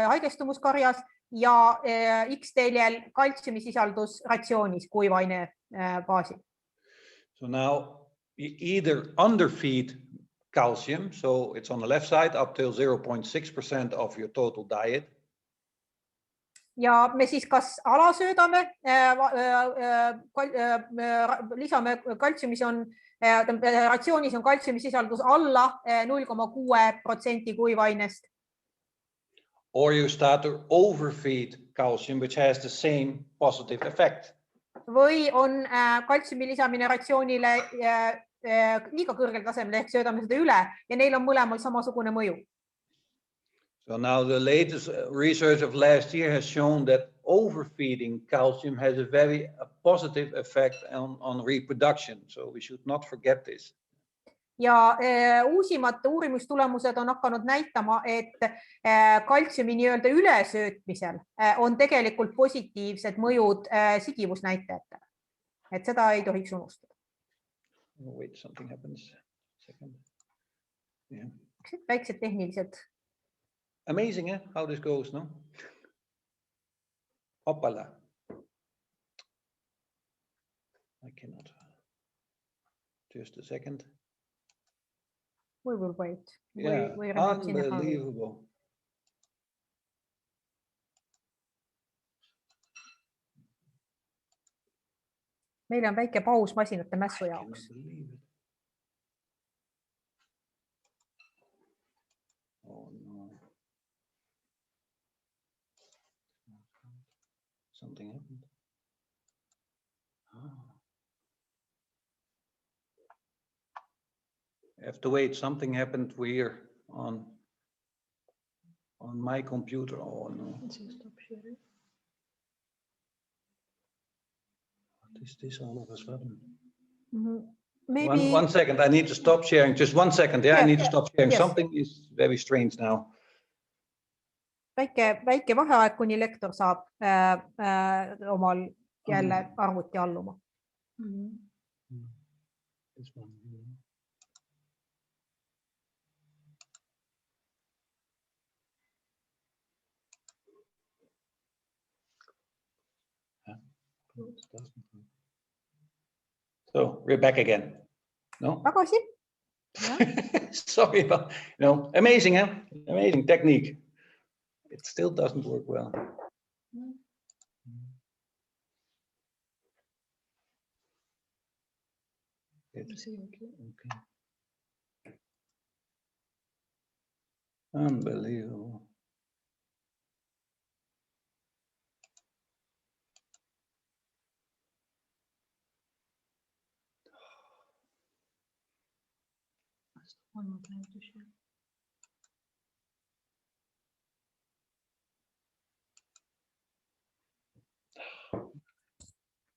haigestumuskarjas ja X-teljel kaltsiumisisaldus ratsioonis kuivaine baasil. So now you either underfeed calcium, so it's on the left side up till 0.6% of your total diet. Ja me siis kas alasöödame, lisame kaltsiumis on, ratsioonis on kaltsiumisisaldus alla 0,6% kuivainest. Or you start to overfeed calcium, which has the same positive effect. Või on kaltsiumi lisamine ratsioonile liiga kõrgel tasemel ehk söödame seda üle ja neil on mõlemal samasugune mõju. So now the latest research of last year has shown that overfeeding calcium has a very positive effect on reproduction. So we should not forget this. Ja uusimad uurimustulemused on hakanud näitama, et kaltsiumi nii-öelda ülesöötmisel on tegelikult positiivsed mõjud sigivusnäitajatele. Et seda ei tohiks unustada. Wait, something happens. Second. Yeah. Väiksed tehnilised. Amazing, eh? How this goes, no? Hoppala. I cannot. Just a second. We will wait. Yeah, We're not in a hurry. unbelievable. Meil on väike paus masinate mässu I jaoks. cannot believe it. Oh no. Something happened. I have to wait. Something happened here on my computer. Oh no. What is this all of a sudden? Maybe One second. I need to stop sharing. Just 1 second. Yeah, I need to stop sharing. Yes. Something is very strange now. väike vaheaeg, kuni lektor saab omal jälle arvuti alluma. This one. So we're back again. No? Tagasi? Sorry about, amazing, huh? Amazing technique. It still doesn't work well. Okay. Unbelievable. One more time to share.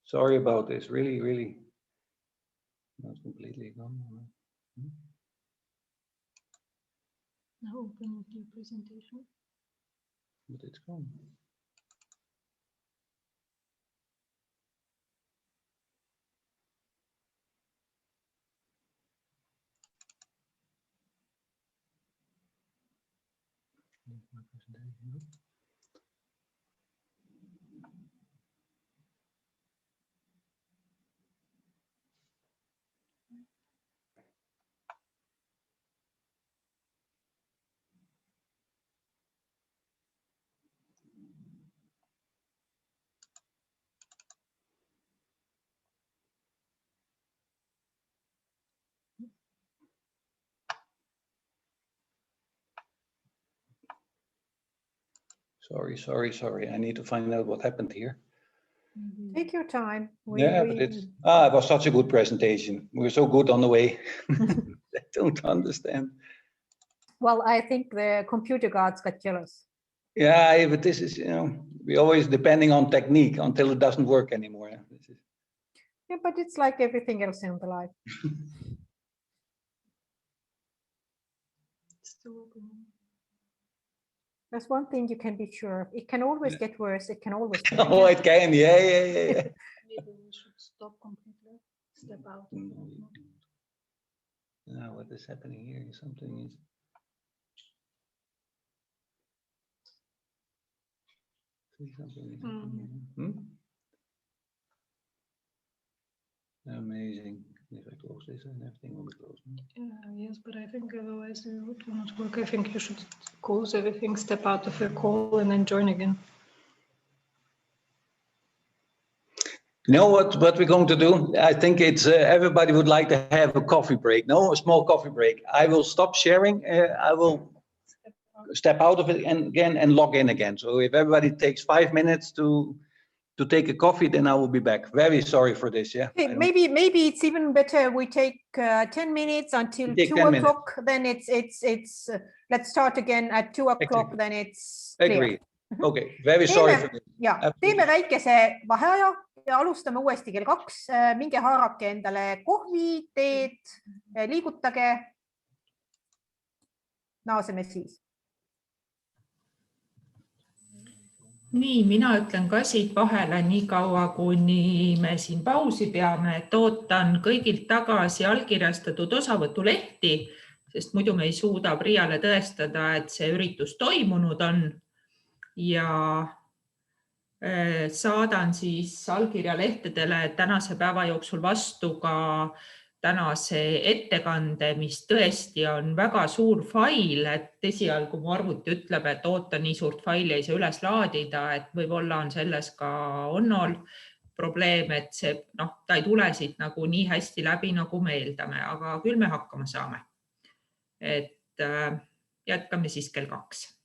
Sorry about this. Really not completely gone. Now open your presentation. But it's gone. My presentation. Sorry. I need to find out what happened here. Take your time. But it was such a good presentation. We're so good on the way. I don't understand. Well, I think the computer gods got jealous. Yeah, but this is, we always depending on technique until it doesn't work anymore. Yeah, but it's like everything else in the life. Still open. There's one thing you can be sure of. It can always get worse. It can always get Oh, it can. Yeah. Maybe we should stop completely. Step out. Now, what is happening here? Something is. Amazing. If I close this and everything will be closed. Yes, but I think otherwise it would not work. I think you should close everything, step out of your call, and then join again. You know what we're going to do? I think it's everybody would like to have a coffee break. No, a small coffee break. I will stop sharing. I will step out of it and log in again. So if everybody takes 5 minutes to take a coffee, then I will be back. Very sorry for this. Yeah. Hey, maybe it's even better we take 10 minutes until 2 o'clock. Then it's let's start again at 2 o'clock. Then it's clear. Agree. Okay. Very sorry for this. Ja, teeme väikese vaheaja ja alustame uuesti kell 2. Minge haarake endale kohvi, teed, liigutage. Naaseme siis. Nii, mina ütlen ka siit vahele nii kaua, kuni me siin pausi peame, et ootan kõigilt tagasi allkirjastatud osavõtulehti, sest muidu me ei suuda Priiale tõestada, et see üritus toimunud on. Ja saadan siis allkirjalehtedele tänase päeva jooksul vastu ka tänase ettekande, mis tõesti on väga suur fail, et esialgu mu arvuti ütleb, et oota, nii suurt faili ei saa üles laadida, et võib-olla on selles ka Onnol probleem, et see, ta ei tule siit nagu nii hästi läbi, nagu me eeldame, aga küll me hakkama saame. Et jätkame siis kell 2.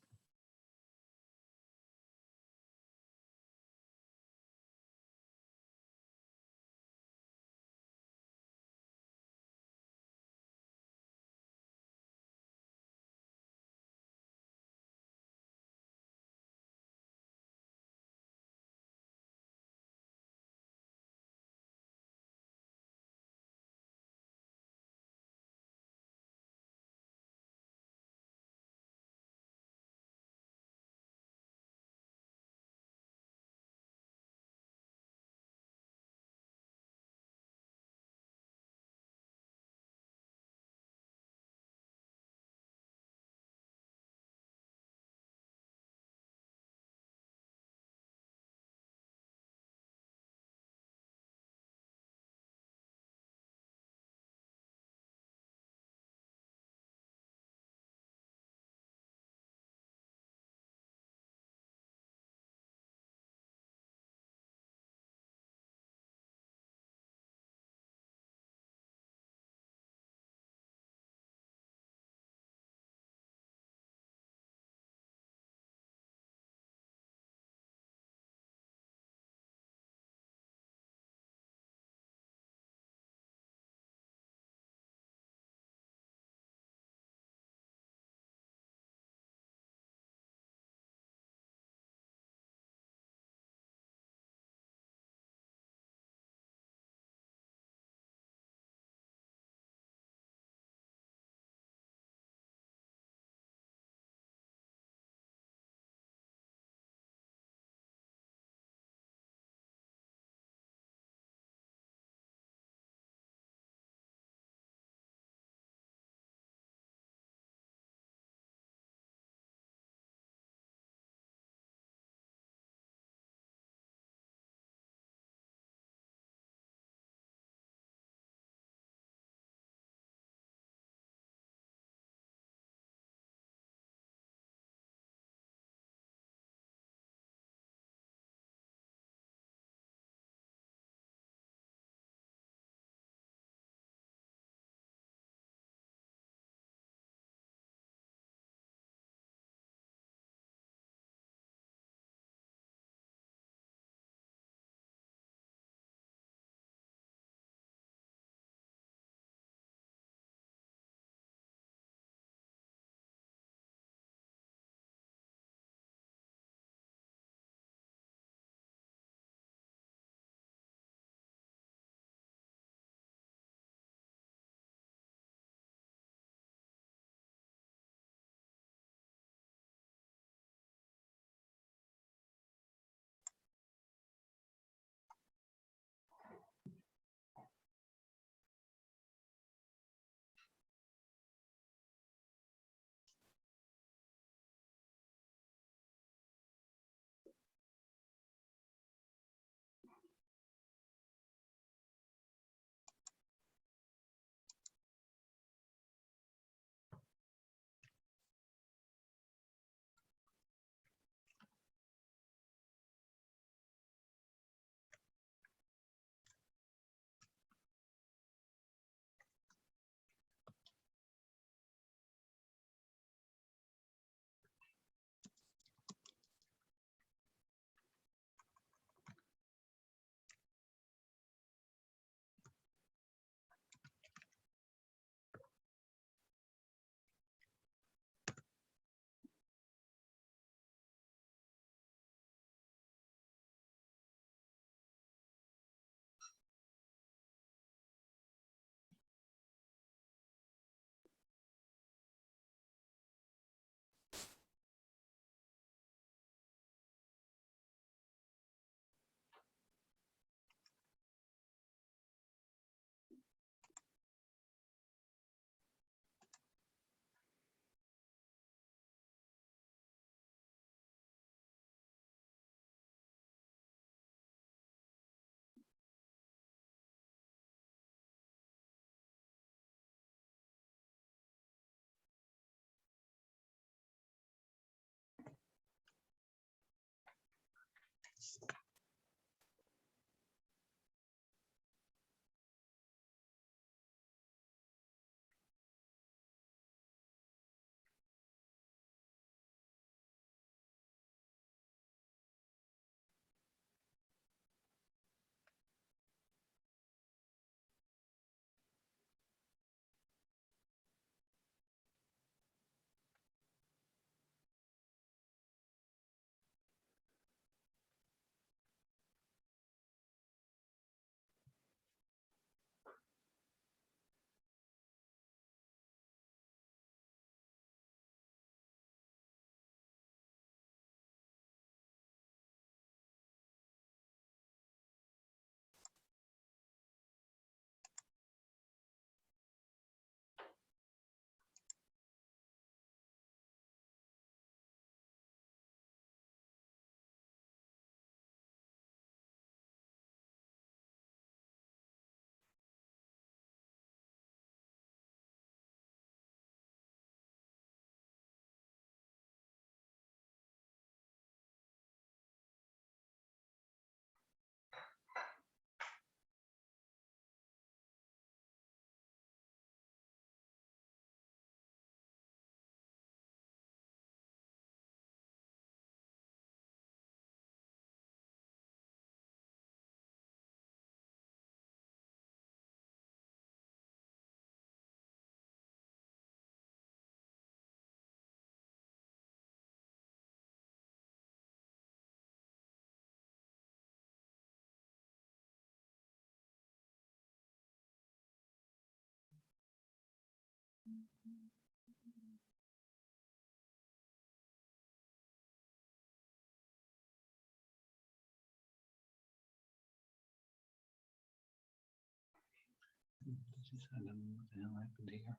I don't know what the hell happened here.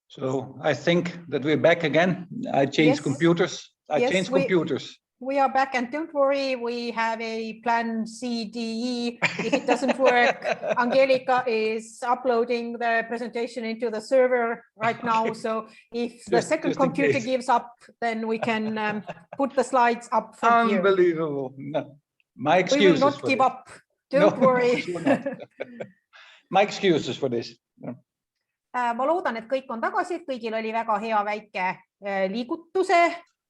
So I think that we're back again. I changed Yes. computers. I Yes, changed computers. We are back, and don't worry, we have a plan C, D, E. If it doesn't work, Angelica is uploading the presentation into the server right now. So if the second just in computer case. gives up, then we can put the slides up from here. Unbelievable. No. My We excuses will not for give this. up. Don't No, worry. sure not. My excuses for this. Ma loodan, et kõik on tagasi, et kõigil oli väga hea väike liigutuse,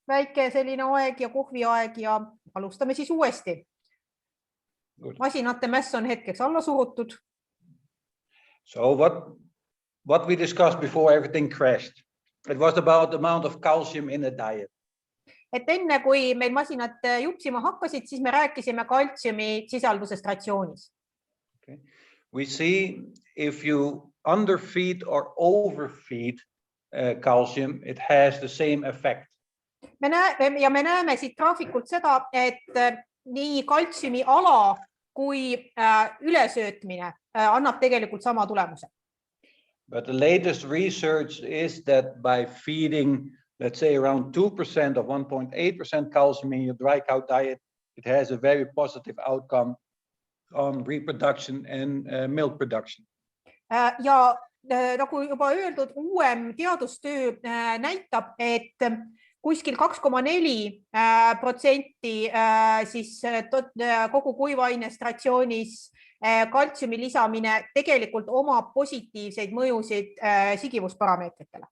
väike selline aeg ja kohviaeg ja alustame siis uuesti. Masinate mäss on hetkeks alla surutud. So what we discussed before everything crashed, it was about the amount of calcium in a diet. Et enne kui meil masinad jupsima hakkasid, siis me rääkisime kaltsiumi sisaldusest ratsioonis. Okay. We see if you underfeed or overfeed calcium, it has the same effect. Me näeme siit graafikult seda, et nii kaltsiumi ala kui ülesöötmine annab tegelikult sama tulemuse. But the latest research is that by feeding, let's say around 2% of 1.8% calcium in your dry cow diet, it has a very positive outcome on reproduction and milk production. Ja nagu juba öeldud, uuem teadustöö näitab, et kuskil 2,4% siis kogu kuivainest ratsioonis kaltsiumi lisamine tegelikult omab positiivseid mõjusid sigivusparameetritele.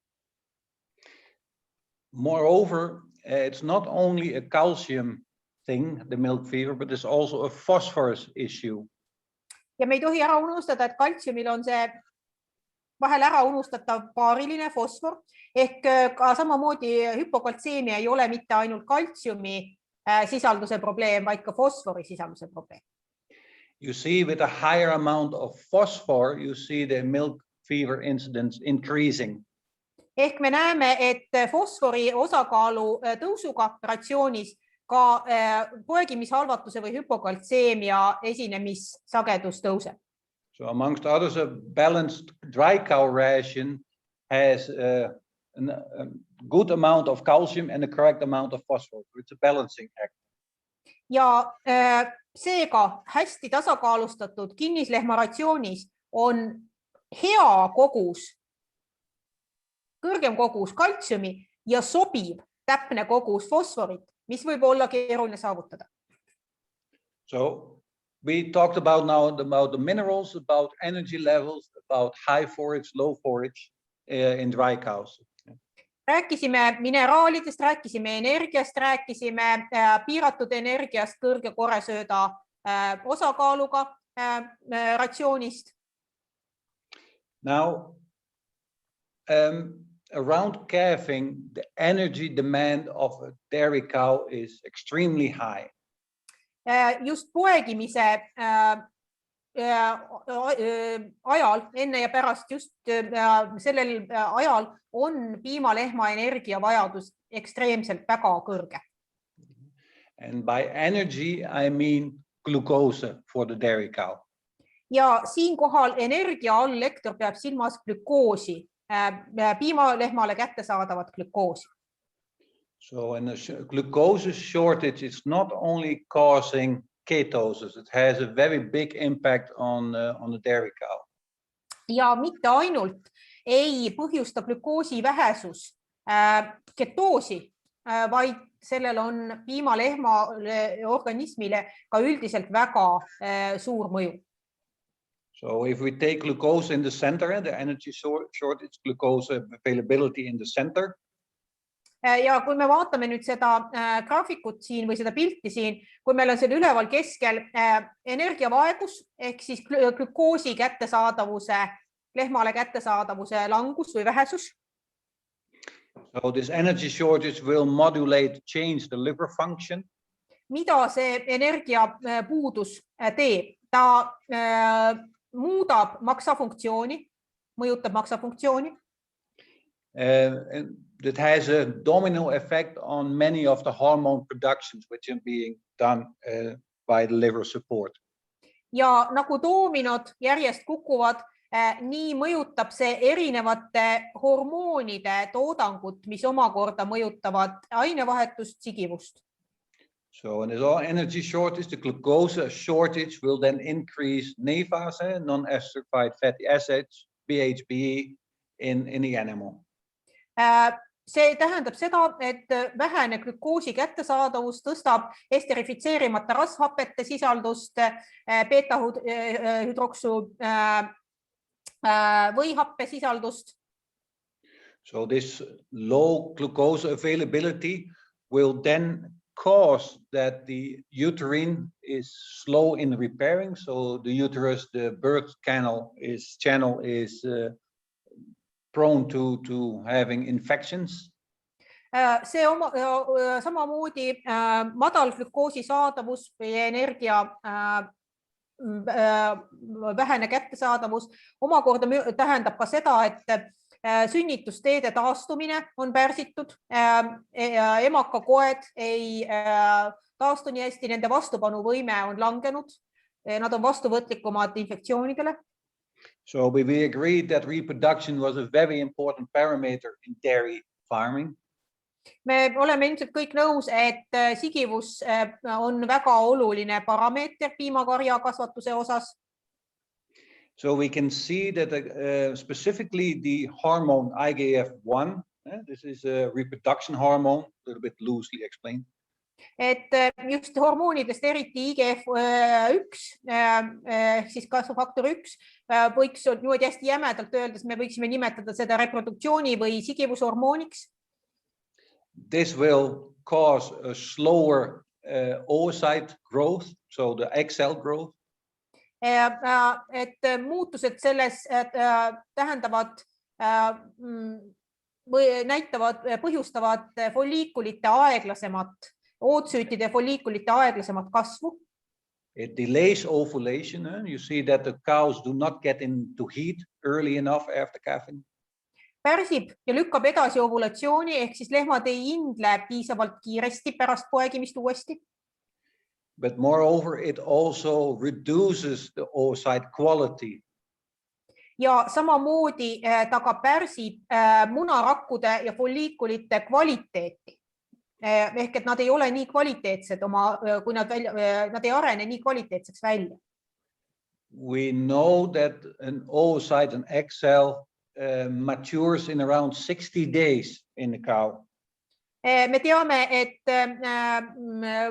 Moreover, it's not only a calcium thing, the milk fever, but it's also a phosphorus issue. Ja me ei tohi ära unustada, et kaltsiumil on see vahel ära unustatav paariline fosfor, ehk ka samamoodi hüpokaltseemia ei ole mitte ainult kaltsiumi sisalduse probleem, vaid ka fosfori sisalduse probleem. You see with a higher amount of phosphor, you see the milk fever incidence increasing. Ehk me näeme, et fosfori osakaalu tõusuga ratsioonis ka poegimishalvatuse või hüpokaltseemia esinemissagedus tõuseb. So amongst others, a balanced dry cow ration has a good amount of calcium and the correct amount of phosphorus. It's a balancing act. Ja seega hästi tasakaalustatud kinnislehma ratsioonis on hea kogus, kõrgem kogus kaltsiumi ja sobiv täpne kogus fosforit, mis võib olla keeruline saavutada. So we talked about now about the minerals, about energy levels, about high forage, low forage in dry cows. Rääkisime mineraalidest, rääkisime energiast, rääkisime piiratud energiast kõrge koresööda osakaaluga ratsioonist. Now, around calving, the energy demand of a dairy cow is extremely high. Just poegimise ajal, enne ja pärast just sellel ajal on piimalehma energiavajadus ekstreemselt väga kõrge. And by energy, I mean glucose for the dairy cow. Ja siinkohal energia all lektor peab silmas glükoosi, piimalehmale kättesaadavat glükoosi. So in a glucose shortage, it's not only causing ketosis, it has a very big impact on the dairy cow. Ja mitte ainult ei põhjusta glükoosi vähesus ketoosi, vaid sellel on piimalehma organismile ka üldiselt väga suur mõju. So if we take glucose in the center and the energy shortage, glucose availability in the center. Ja kui me vaatame nüüd seda graafikut siin või seda pilti siin, kui meil on seal üleval keskel energiavaegus ehk siis glükoosi kättesaadavuse, lehmale kättesaadavuse langus või vähesus. So this energy shortage will modulate, change the liver function. Mida see energia puudus teeb? Ta muudab maksafunktsiooni, mõjutab maksafunktsiooni. That has a domino effect on many of the hormone productions which are being done by the liver support. Ja nagu doominod järjest kukuvad, nii mõjutab see erinevate hormoonide toodangut, mis omakorda mõjutavad ainevahetust, sigivust. So in this energy shortage, the glucose shortage will then increase NAFAs, non-esterified fatty acids, BHB in the animal. See tähendab seda, et vähene glükoosi kättesaadavus tõstab esterifitseerimata rasvhapete sisaldust, beta-hüdroksu või happe sisaldust. So this low glucose availability will then cause that the uterine is slow in repairing. So the uterus, the birth channel is prone to having infections. See samamoodi madal glükoosi saadavus või energia vähene kättesaadavus omakorda tähendab ka seda, et sünnitusteede taastumine on pärsitud, emakakoed ei taastu nii hästi, nende vastupanuvõime on langenud, nad on vastuvõtlikumad infektsioonidele. So we agreed that reproduction was a very important parameter in dairy farming. Me oleme ilmselt kõik nõus, et sigivus on väga oluline parameeter piimakarja kasvatuse osas. So we can see that specifically the hormone IGF-1, this is a reproduction hormone, a little bit loosely explained. Et just hormoonidest eriti IGF-1 siis kasvufaktor 1 võiks niimoodi hästi jämedalt öeldes, me võiksime nimetada seda reproduktsiooni või sigivushormooniks. This will cause a slower oocyte growth, so the egg cell growth. Et muutused selles tähendavad või näitavad, põhjustavad folliikulite aeglasemat, ootsüütide folliikulite aeglasemat kasvu. It delays ovulation. You see that the cows do not get into heat early enough after calving. Pärsib ja lükkab edasi ovulatsiooni, ehk siis lehmad ei indle piisavalt kiiresti pärast poegimist uuesti. But moreover, it also reduces the oocyte quality. Ja samamoodi ta ka pärsib munarakkude ja folliikulite kvaliteeti. Ehk et nad ei ole nii kvaliteetsed, kui nad ei arene nii kvaliteetseks välja. We know that an oocyte, an egg cell, matures in around 60 days in the cow. Me teame, et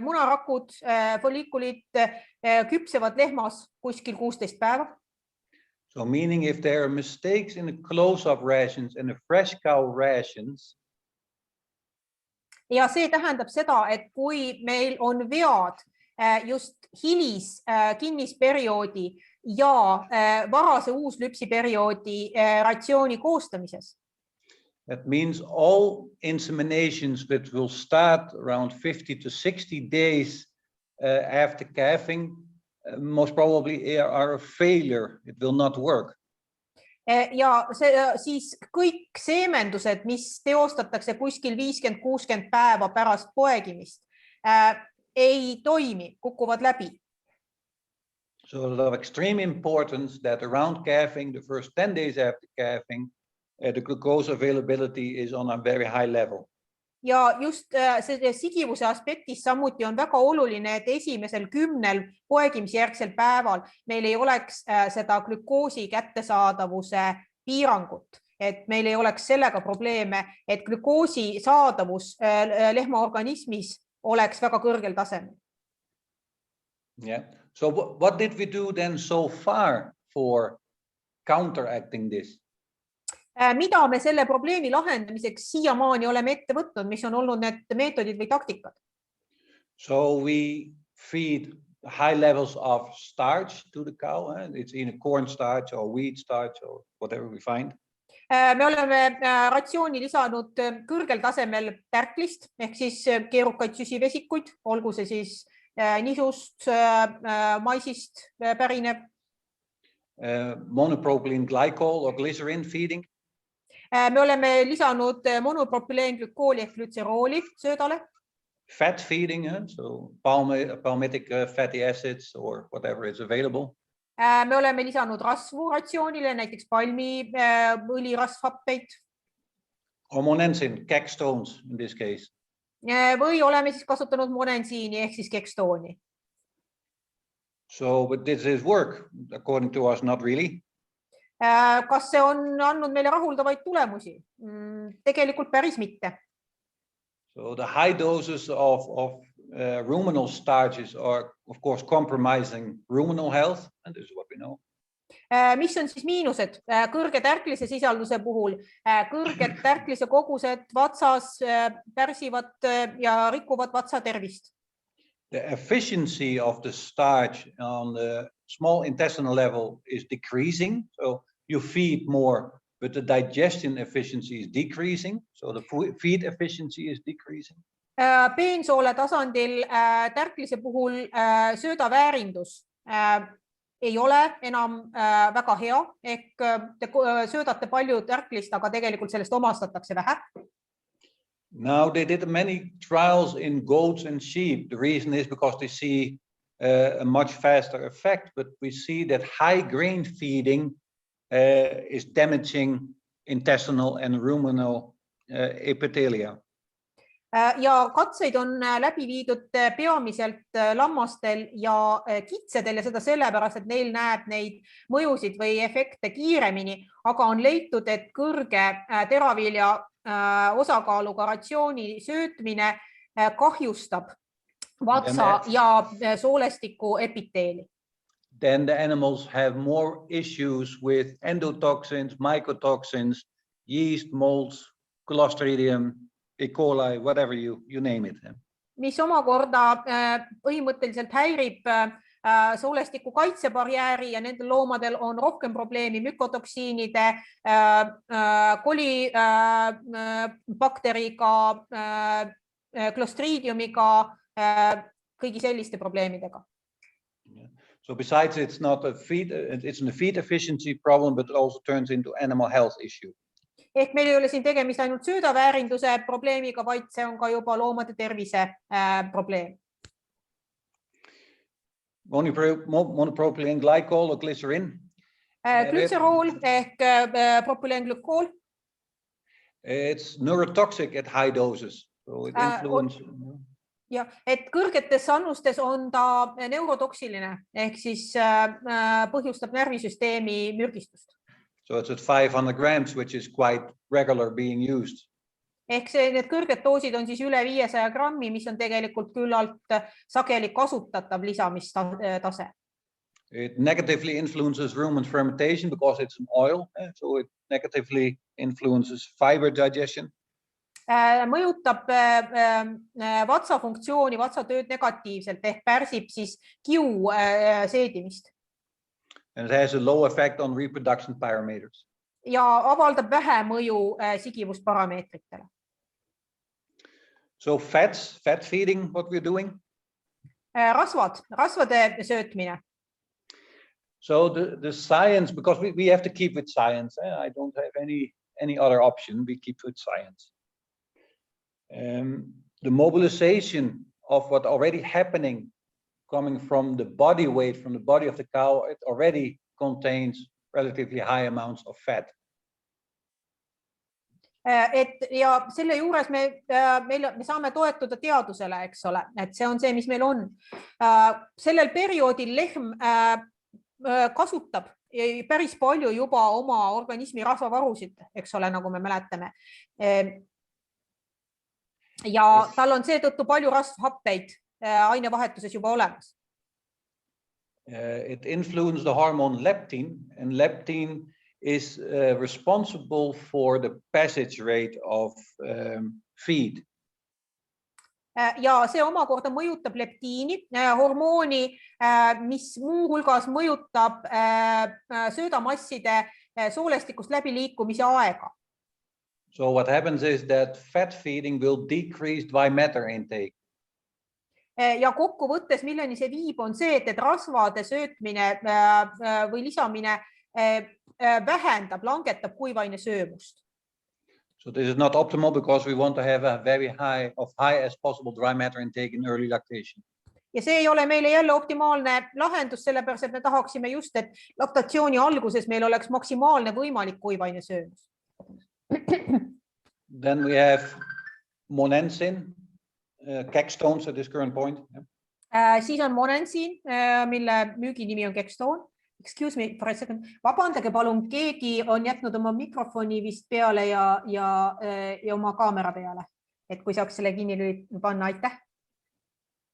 munarakud, folliikulid küpsevad lehmas kuskil 16 päeva. So meaning if there are mistakes in the close-up rations and the fresh cow rations, ja see tähendab seda, et kui meil on vead just hilis kinnisperioodi ja varase uuslüpsiperioodi ratsiooni koostamises. that means all inseminations that will start around 50 to 60 days after calving most probably are a failure. It will not work. Ja siis kõik seemendused, mis teostatakse kuskil 50-60 päeva pärast poegimist, ei toimi, kukuvad läbi. So of extreme importance that around calving, the first 10 days after calving, the glucose availability is on a very high level. Ja just see sigivuse aspektis samuti on väga oluline, et esimesel 10 poegimisjärgsel päeval meil ei oleks seda glükoosi kättesaadavuse piirangut, et meil ei oleks sellega probleeme, et glükoosi saadavus lehma organismis oleks väga kõrgel tasemel. Yeah. So what did we do then so far for counteracting this? Mida me selle probleemi lahendamiseks siiamaani oleme ette võtnud, mis on olnud need meetodid või taktikad? So we feed high levels of starch to the cow. It's either corn starch or wheat starch or whatever we find. Me oleme ratsiooni lisanud kõrgel tasemel tärklist ehk siis keerukaid süsivesikuid, olgu see siis nisust, maisist pärinev. Monopropylene glycol or glycerin feeding. Me oleme lisanud monopropyleenglükooli ehk glütserooli söödale. Fat feeding, so palmitic fatty acids or whatever is available. Me oleme lisanud rasvu ratsioonile, näiteks palmi õlirasvhappeid. Or monensin, kextones in this case. Või oleme siis kasutanud monensiini ehk siis kekstooni. So, but did this work? According to us, not really. Kas see on andnud meile rahuldavaid tulemusi? Tegelikult päris mitte. So the high doses of ruminal starches are, of course, compromising ruminal health, and this is what we know. Mis on siis miinused? Kõrge tärklise sisalduse puhul, kõrged tärklise kogused vatsas pärsivad ja rikuvad vatsa tervist. The efficiency of the starch on the small intestinal level is decreasing, so you feed more, but the digestion efficiency is decreasing, so the feed efficiency is decreasing. Peensoole tasandil tärklise puhul söödaväärindus ei ole enam väga hea, ehk te söödate palju tärklist, aga tegelikult sellest omastatakse vähe. Now they did many trials in goats and sheep. The reason is because they see a much faster effect, but we see that high grain feeding is damaging intestinal and ruminal epithelia. Ja katseid on läbi viidud peamiselt lammastel ja kitsedel ja seda sellepärast, et neil näeb neid mõjusid või efekte kiiremini, aga on leitud, et kõrge teravilja osakaaluga ratsiooni söötmine kahjustab vatsa ja soolestiku epiteeli. Then the animals have more issues with endotoxins, mycotoxins, yeast, molds, Clostridium, E. coli, whatever you name it. Mis omakorda põhimõtteliselt häirib soolestiku kaitsebarjääri ja nendel loomadel on rohkem probleemi mükotoksiinide, kolibakteriga, Clostridiumiga, kõigi selliste probleemidega. So besides it's not a feed, it's a feed efficiency problem, but it also turns into animal health issue. Ehk meil ei ole siin tegemist ainult söödaväärinduse probleemiga, vaid see on ka juba loomade tervise probleem. Monopropylene glycol or glycerin. Glütserool ehk propüleenglükool. It's neurotoxic at high doses. So it influences. Ja, et kõrgetes annustes on ta neurotoksiline ehk siis põhjustab närvisüsteemi mürgistust. So it's at 500 grams, which is quite regular being used. Ehk need kõrged doosid on siis üle 500 grammi, mis on tegelikult küllalt sageli kasutatav lisamistase. It negatively influences rumen fermentation because it's an oil, so it negatively influences fiber digestion. Mõjutab vatsa funktsiooni, vatsa tööd negatiivselt ehk pärsib siis kiu seedimist. And it has a low effect on reproduction parameters. Ja avaldab vähe mõju sigivusparameetritele. So fat feeding, what we're doing? Rasvade söötmine. So the science, because we have to keep with science. I don't have any other option. We keep with science. The mobilization of what already happening coming from the body weight, from the body of the cow, it already contains relatively high amounts of fat. Ja selle juures me saame toetuda teadusele, eks ole, et see on see, mis meil on. Sellel perioodil lehm kasutab päris palju juba oma organismi rasvavarusid, eks ole, nagu me mäletame. Ja tal on seetõttu palju rasvhappeid ainevahetuses juba olemas. It influences the hormone leptin, and leptin is responsible for the passage rate of feed. Ja see omakorda mõjutab leptiini, hormooni, mis muu hulgas mõjutab söödamasside soolestikust läbiliikumise aega. So what happens is that fat feeding will decrease dry matter intake. Ja kokkuvõttes, milleni see viib, on see, et rasvade söötmine või lisamine vähendab, langetab kuivaine söömust. So this is not optimal because we want to have a very high as possible dry matter intake in early lactation. Ja see ei ole meile jälle optimaalne lahendus, sellepärast et me tahaksime just, et laktatsiooni alguses meil oleks maksimaalne võimalik kuivaine söömus. Then we have monensin, kextones at this current point. Siis on monensin, mille müüginimi on kextoon. Excuse me for a second. Vabandage palun, keegi on jätnud oma mikrofoni vist peale ja oma kaamera peale. Et kui saaks selle kinni panna, aitäh.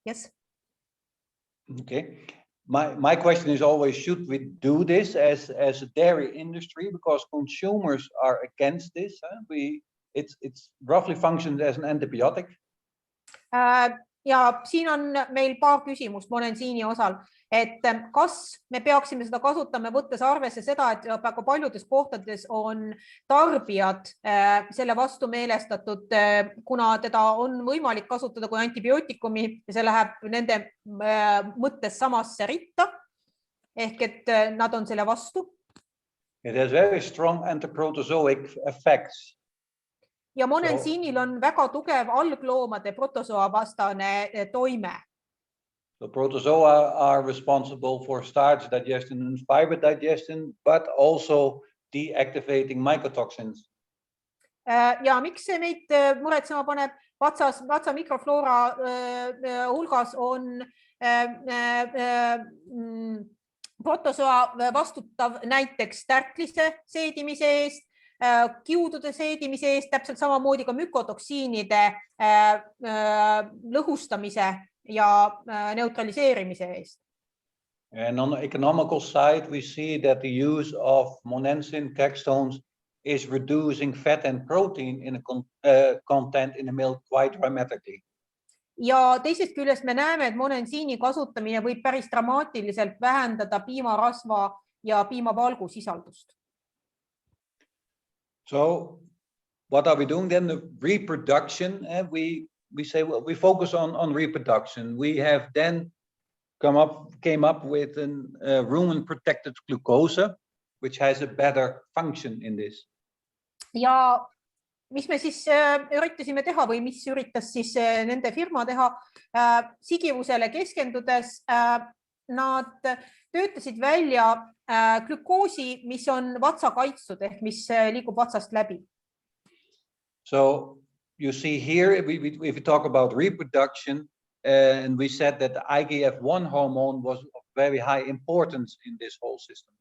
Yes. Okay. My question is always, should we do this as a dairy industry? Because consumers are against this. It's roughly functions as an antibiotic. Ja siin on meil paar küsimust monensiini osal, et kas me peaksime seda kasutama, võttes arvesse seda, et väga paljudes kohtades on tarbijad selle vastu meelestatud, kuna teda on võimalik kasutada kui antibiootikumi ja see läheb nende mõttes samasse ritta, ehk et nad on selle vastu. It has very strong antiprotozoic effects. Ja monensiinil on väga tugev algloomade protozoa vastane toime. The protozoa are responsible for starch digestion and fiber digestion, but also deactivating mycotoxins. Ja miks see meid muretsema paneb? vatsa mikrofloora hulgas on protosoa vastutav näiteks tärklise seedimise eest, kiudude seedimise eest, täpselt samamoodi ka mükotoksiinide lõhustamise ja neutraliseerimise eest. And on the economical side, we see that the use of monensin catechstones is reducing fat and protein in content in the milk quite dramatically. Ja teisest küljest me näeme, et monensiini kasutamine võib päris dramaatiliselt vähendada piimarasva ja piimavalgu sisaldust. So what are we doing then? The reproduction, we say, well, we focus on reproduction. We have then came up with a rumen protected glucose, which has a better function in this. Ja mis me siis üritasime teha või mis üritas siis nende firma teha sigivusele keskendudes, nad töötasid välja glükoosi, mis on vatsa kaitstud ehk mis liigub vatsast läbi. So you see here, if we talk about reproduction, and we said that the IGF-1 hormone was of very high importance in this whole system.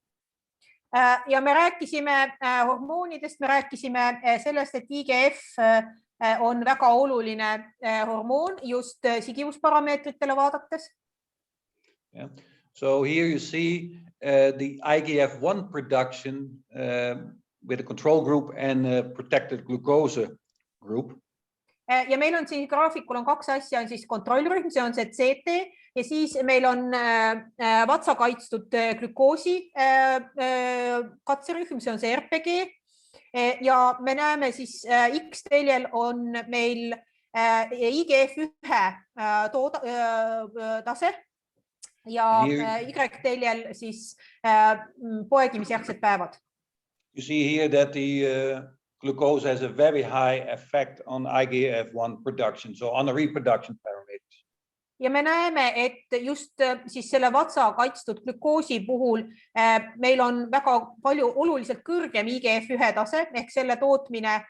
Ja me rääkisime hormoonidest, me rääkisime sellest, et IGF on väga oluline hormoon just sigivusparameetritele vaadates. Yeah. So here you see the IGF-1 production with a control group and a protected glucose group. Ja meil on siin graafikul on kaks asja, on siis kontrollrühm, see on see CT ja siis meil on vatsa kaitstud glükoosi katserühm, see on see RPG ja me näeme siis X-teljel on meil IGF-1 tase ja Y-teljel siis poegimisjärgsed päevad. You see here that the glucose has a very high effect on IGF-1 production, so on the reproduction parameters. Ja me näeme, et just siis selle vatsa kaitstud glükoosi puhul meil on väga palju oluliselt kõrgem IGF-1 tase, ehk selle tootmine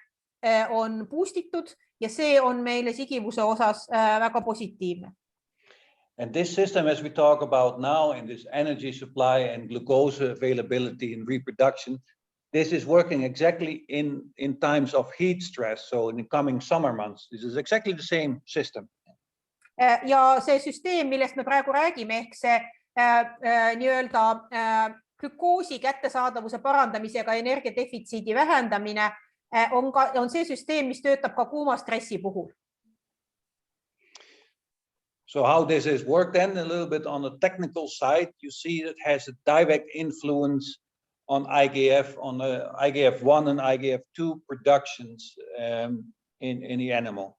on boostitud ja see on meile sigivuse osas väga positiivne. And this system, as we talk about now in this energy supply and glucose availability in reproduction, this is working exactly in times of heat stress. So in the coming summer months, this is exactly the same system. Ja see süsteem, millest me praegu räägime, ehk see nii-öelda glükoosi kättesaadavuse parandamisega energiadefitsiidi vähendamine on see süsteem, mis töötab ka kuuma stressi puhul. So how this is worked then a little bit on the technical side, you see it has a direct influence on IGF, on the IGF-1 and IGF-2 productions in the animal.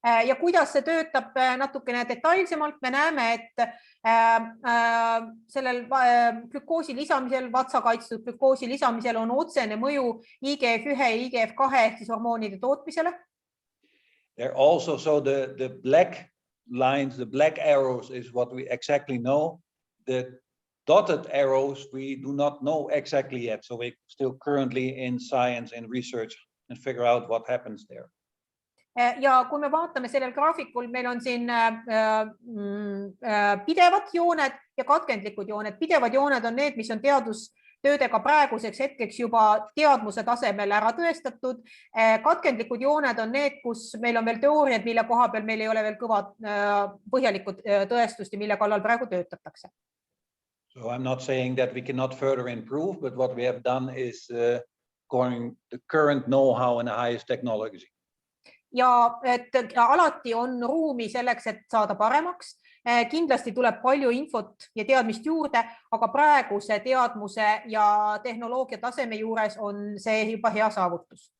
Ja kuidas see töötab natukene detailsemalt, me näeme, et sellel glükoosi lisamisel, vatsa kaitstud glükoosi lisamisel on otsene mõju IGF-1 ja IGF-2 ehk siis hormoonide tootmisele. There also, so the black lines, the black arrows is what we exactly know. The dotted arrows, we do not know exactly yet. So we're still currently in science and research and figure out what happens there. Ja kui me vaatame sellel graafikul, meil on siin pidevad jooned ja katkendlikud jooned. Pidevad jooned on need, mis on teadustöödega praeguseks hetkeks juba teadmuse tasemel ära tõestatud. Katkendlikud jooned on need, kus meil on veel teooriad, mille koha peal meil ei ole veel kõvad põhjalikud tõestust ja mille kallal praegu töötatakse. So I'm not saying that we cannot further improve, but what we have done is going the current know-how and the highest technology. Ja et alati on ruumi selleks, et saada paremaks. Kindlasti tuleb palju infot ja teadmist juurde, aga praeguse teadmuse ja tehnoloogia taseme juures on see juba hea saavutus.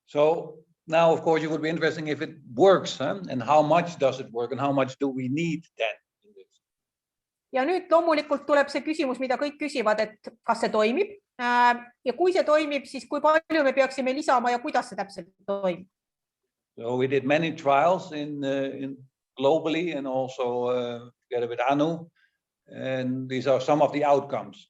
So now, of course, it would be interesting if it works, and how much does it work and how much do we need then? Ja nüüd loomulikult tuleb see küsimus, mida kõik küsivad, et kas see toimib ja kui see toimib, siis kui palju me peaksime lisama ja kuidas see täpselt toimib. So we did many trials in globally and also together with Anu, and these are some of the outcomes.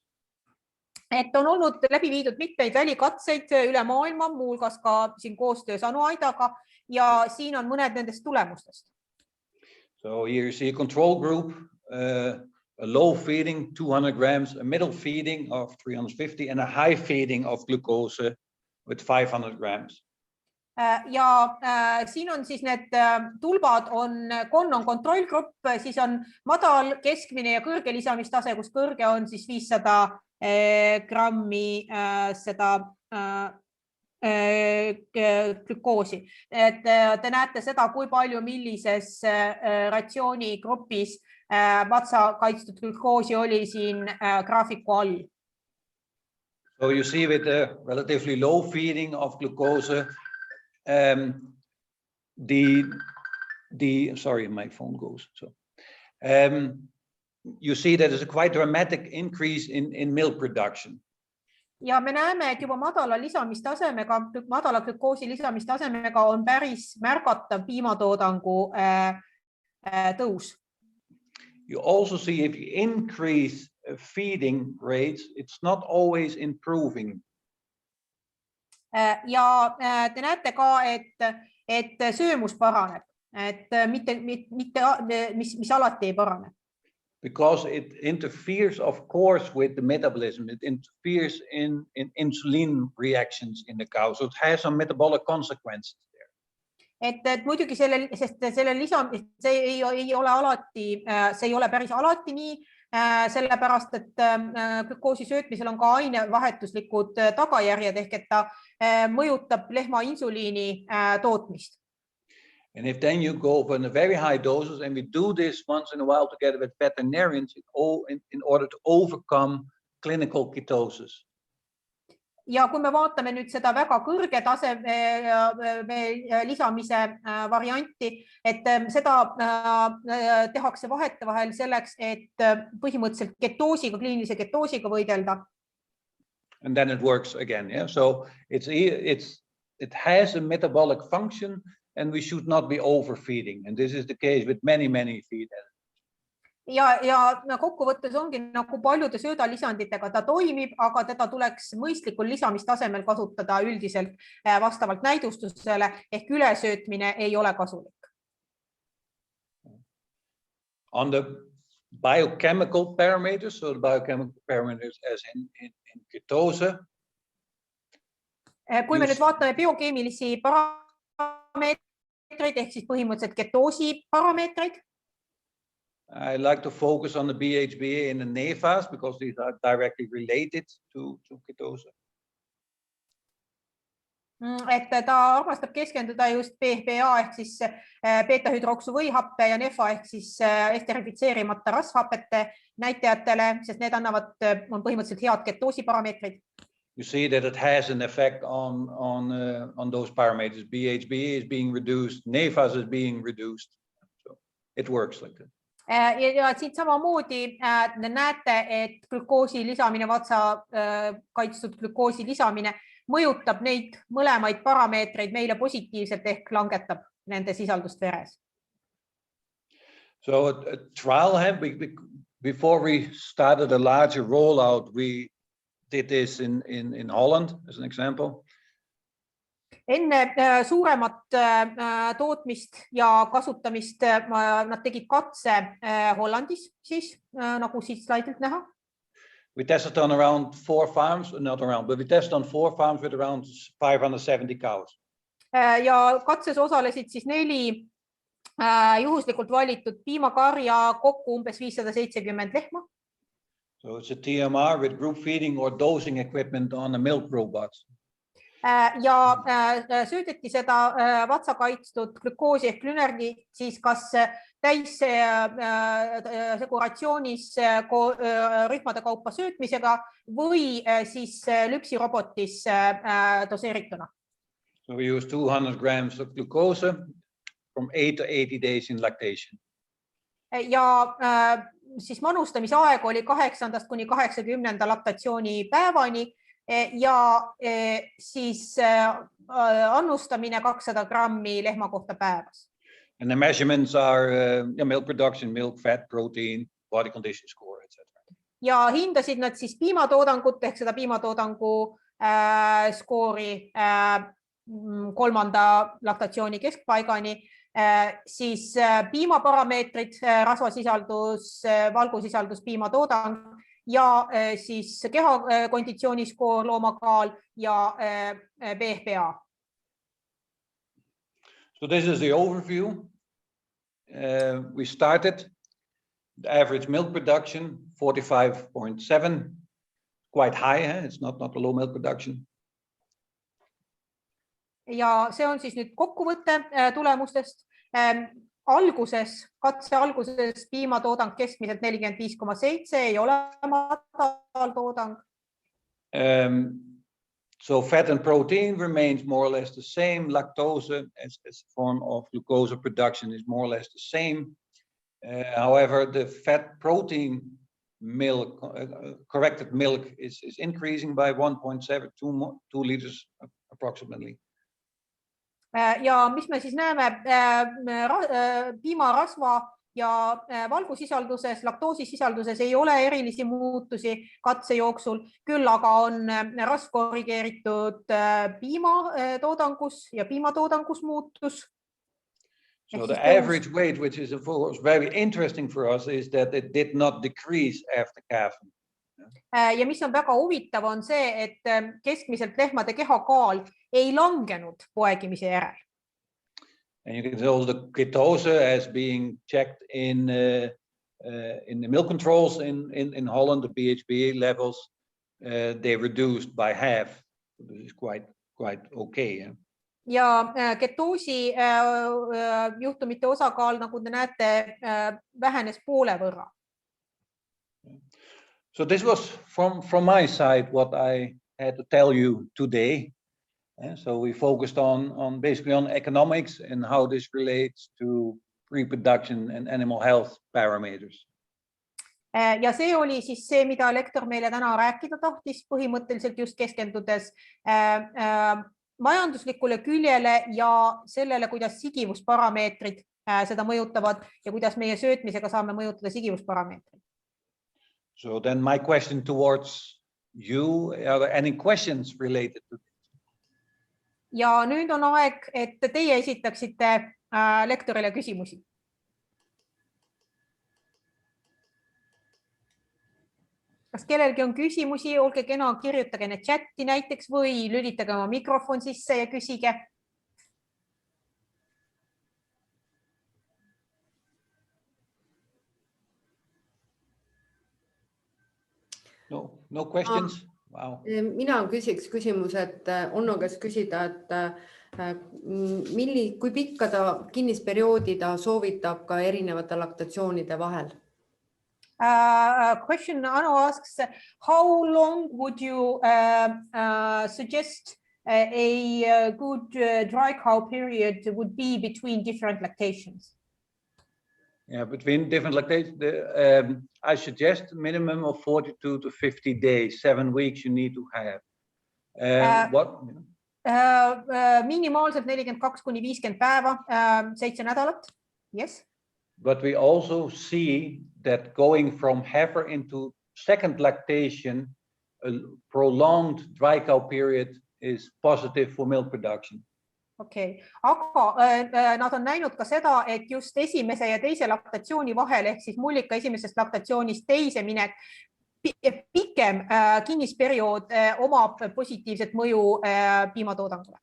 et on olnud läbi viidud mitmeid välikatseid üle maailma, muuhulgas ka siin koostöös Anu Aidaga ja siin on mõned nendest tulemustest. So here you see a control group, a low feeding 200 grams, a middle feeding of 350 and a high feeding of glucose with 500 grams. Ja siin on siis need tulbad on kontrollgrupp, siis on madal, keskmine ja kõrge lisamistase, kus kõrge on siis 500 grammi seda glükoosi. Et te näete seda, kui palju millises ratsioonigrupis vatsa kaitstud glükoosi oli siin graafiku all. So you see with a relatively low feeding of glucose, sorry, my phone goes. So you see that there's a quite dramatic increase in milk production. Ja me näeme, et juba madala glükoosi lisamistasemega on päris märgatav piimatoodangu tõus. You also see if you increase feeding rates, it's not always improving. Ja te näete ka, et söömus paraneb, et mis alati ei parane. Because it interferes, of course, with the metabolism. It interferes in insulin reactions in the cow. So it has some metabolic consequences there. Et muidugi sest selle see ei ole päris alati nii, sellepärast, et glükoosi söötmisel on ka ainevahetuslikud tagajärjed ehk et ta mõjutab lehma insuliini tootmist. And if then you go for a very high doses, and we do this once in a while together with veterinarians in order to overcome clinical ketosis. Ja kui me vaatame nüüd seda väga kõrge taseme lisamise varianti, et seda tehakse vahetevahel selleks, et põhimõtteliselt ketoosiga, kliinilise ketoosiga võidelda. And then it works again. Yeah? So it has a metabolic function and we should not be overfeeding. And this is the case with many feed additives. Ja kokkuvõttes ongi nagu paljude söödalisanditega ta toimib, aga teda tuleks mõistlikul lisamistasemel kasutada üldiselt vastavalt näidustusele ehk ülesöötmine ei ole kasulik. On the biochemical parameters, so the biochemical parameters as in ketose. Kui me nüüd vaatame biokeemilisi parameetreid ehk siis põhimõtteliselt ketoosi parameetreid, I like to focus on the BHBA and the NEFAs because these are directly related to ketose. Et ta armastab keskenduda just BHBA ehk siis beeta-hüdroksu võihappe ja NEFA ehk siis esterifitseerimata rasvhapete näitajatele, sest need on põhimõtteliselt head ketoosi parameetrid. You see that it has an effect on those parameters. BHBA is being reduced, NEFAs is being reduced. So it works like that. Ja siit samamoodi näete, et glükoosi lisamine, vatsa kaitstud glükoosi lisamine mõjutab neid mõlemaid parameetreid meile positiivselt ehk langetab nende sisaldust veres. So a trial, before we started a larger rollout, we did this in Holland as an example. Enne suuremat tootmist ja kasutamist nad tegid katse Hollandis, siis nagu siit slaidilt näha. We tested on around 4 farms, not around, but we tested on 4 farms with around 570 cows. Ja katses osalesid siis 4 juhuslikult valitud piimakarja, kokku umbes 570 lehma. So it's a TMR with group feeding or dosing equipment on a milk robot. Ja söödeti seda vatsa kaitstud glükoosi ehk glünergi siis kas täis seguratsioonis rühmade kaupa söötmisega või siis lüpsirobotis doseerituna. So we use 200 grams of glucose from 8 to 80 days in lactation. Ja siis manustamise aeg oli 8. kuni 80. laktatsiooni päevani. Ja siis annustamine 200 grammi lehma kohta päevas. And the measurements are milk production, milk, fat, protein, body condition score, etc. ja hindasid nad siis piimatoodangut ehk seda piimatoodangu skoori 3. laktatsiooni keskpaigani, siis piimaparameetrid, rasvasisaldus, valgusisaldus, piimatoodang ja siis kehakonditsiooniskoor, loomakaal ja BFPA. So this is the overview. We started the average milk production 45.7, quite high, it's not a low milk production. Ja see on siis nüüd kokkuvõte tulemustest. Katse alguses piimatoodang keskmiselt 45,7 ei ole madal toodang. So fat and protein remains more or less the same. Lactose as a form of glucose production is more or less the same. However, the fat protein milk, corrected milk is increasing by 1.7, 2 liters approximately. Ja mis me siis näeme piimarasva ja valgusisalduses, laktoosisisalduses ei ole erilisi muutusi katse jooksul, küll aga on rasv korrigeeritud piimatoodangus ja piimatoodangus muutus. So the average weight, which is of course very interesting for us, is that it did not decrease after calving. Ja mis on väga huvitav on see, et keskmiselt lehmade kehakaal ei langenud poegimise järel. And you can see also the ketose as being checked in the milk controls in Holland, the BHB levels, they reduced by half. So this is quite okay. Yeah? Ja ketoosi juhtumite osakaal, nagu te näete, vähenes poole võrra. So this was from my side what I had to tell you today. So we focused on basically on economics and how this relates to reproduction and animal health parameters. Ja see oli siis see, mida lektor meile täna rääkida tahtis, põhimõtteliselt just keskendudes majanduslikule küljele ja sellele, kuidas sigivusparameetrid seda mõjutavad ja kuidas meie söötmisega saame mõjutada sigivusparameetrid. So then my question towards you, are there any questions related to this? Ja nüüd on aeg, et teie esitaksite lektorile küsimusi. Kas kellelgi on küsimusi, olge kena, kirjutage need chatti näiteks või lülitage oma mikrofon sisse ja küsige. No questions? Wow. Mina küsiks küsimuse, et Onno käest küsida, et kui pikka ta kinnisperioodi ta soovitab ka erinevate laktatsioonide vahel? Question Anu asks, how long would you suggest a good dry cow period would be between different lactations? Yeah, between different lactations, I suggest a minimum of 42 to 50 days, 7 weeks you need to have. Minimaalselt 42 kuni 50 päeva, 7 nädalat. Yes. But we also see that going from heifer into second lactation, a prolonged dry cow period is positive for milk production. Okay. Aga nad on näinud ka seda, et just esimese ja teise laktatsiooni vahel ehk siis mullika esimesest laktatsioonist teise minek, pikem kinnisperiood omab positiivset mõju piimatoodangule.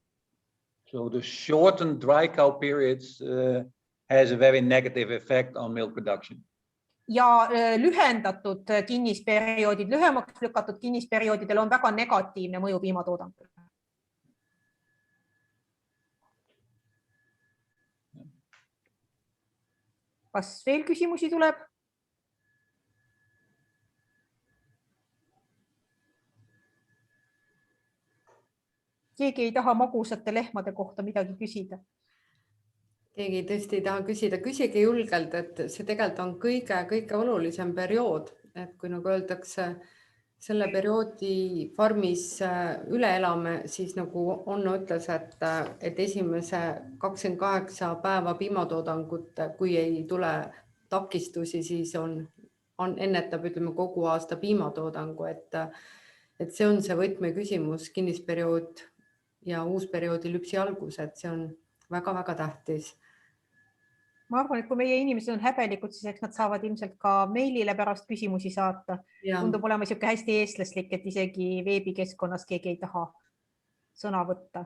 So the shortened dry cow periods has a very negative effect on milk production. Ja lühendatud kinnisperioodid, lühemaks lükatud kinnisperioodidel on väga negatiivne mõju piimatoodangule. Kas veel küsimusi tuleb? Keegi ei taha magusate lehmade kohta midagi küsida. Keegi tõesti ei taha küsida. Küsige julgelt, et see tegelikult on kõige olulisem periood. Et kui nagu öeldakse, selle perioodi farmis üle elame, siis nagu Onno ütles, et esimese 28 päeva piimatoodangut, kui ei tule takistusi, siis on ennetab, ütleme, kogu aasta piimatoodangu, et see on see võtmeküsimus kinnisperiood ja uusperioodi lüpsi algus, et see on väga-väga tähtis. Ma arvan, et kui meie inimesed on häbelikud, siis eks nad saavad ilmselt ka meilile pärast küsimusi saata. Tundub olema siuke hästi eestlaslik, et isegi veebikeskkonnas keegi ei taha sõna võtta.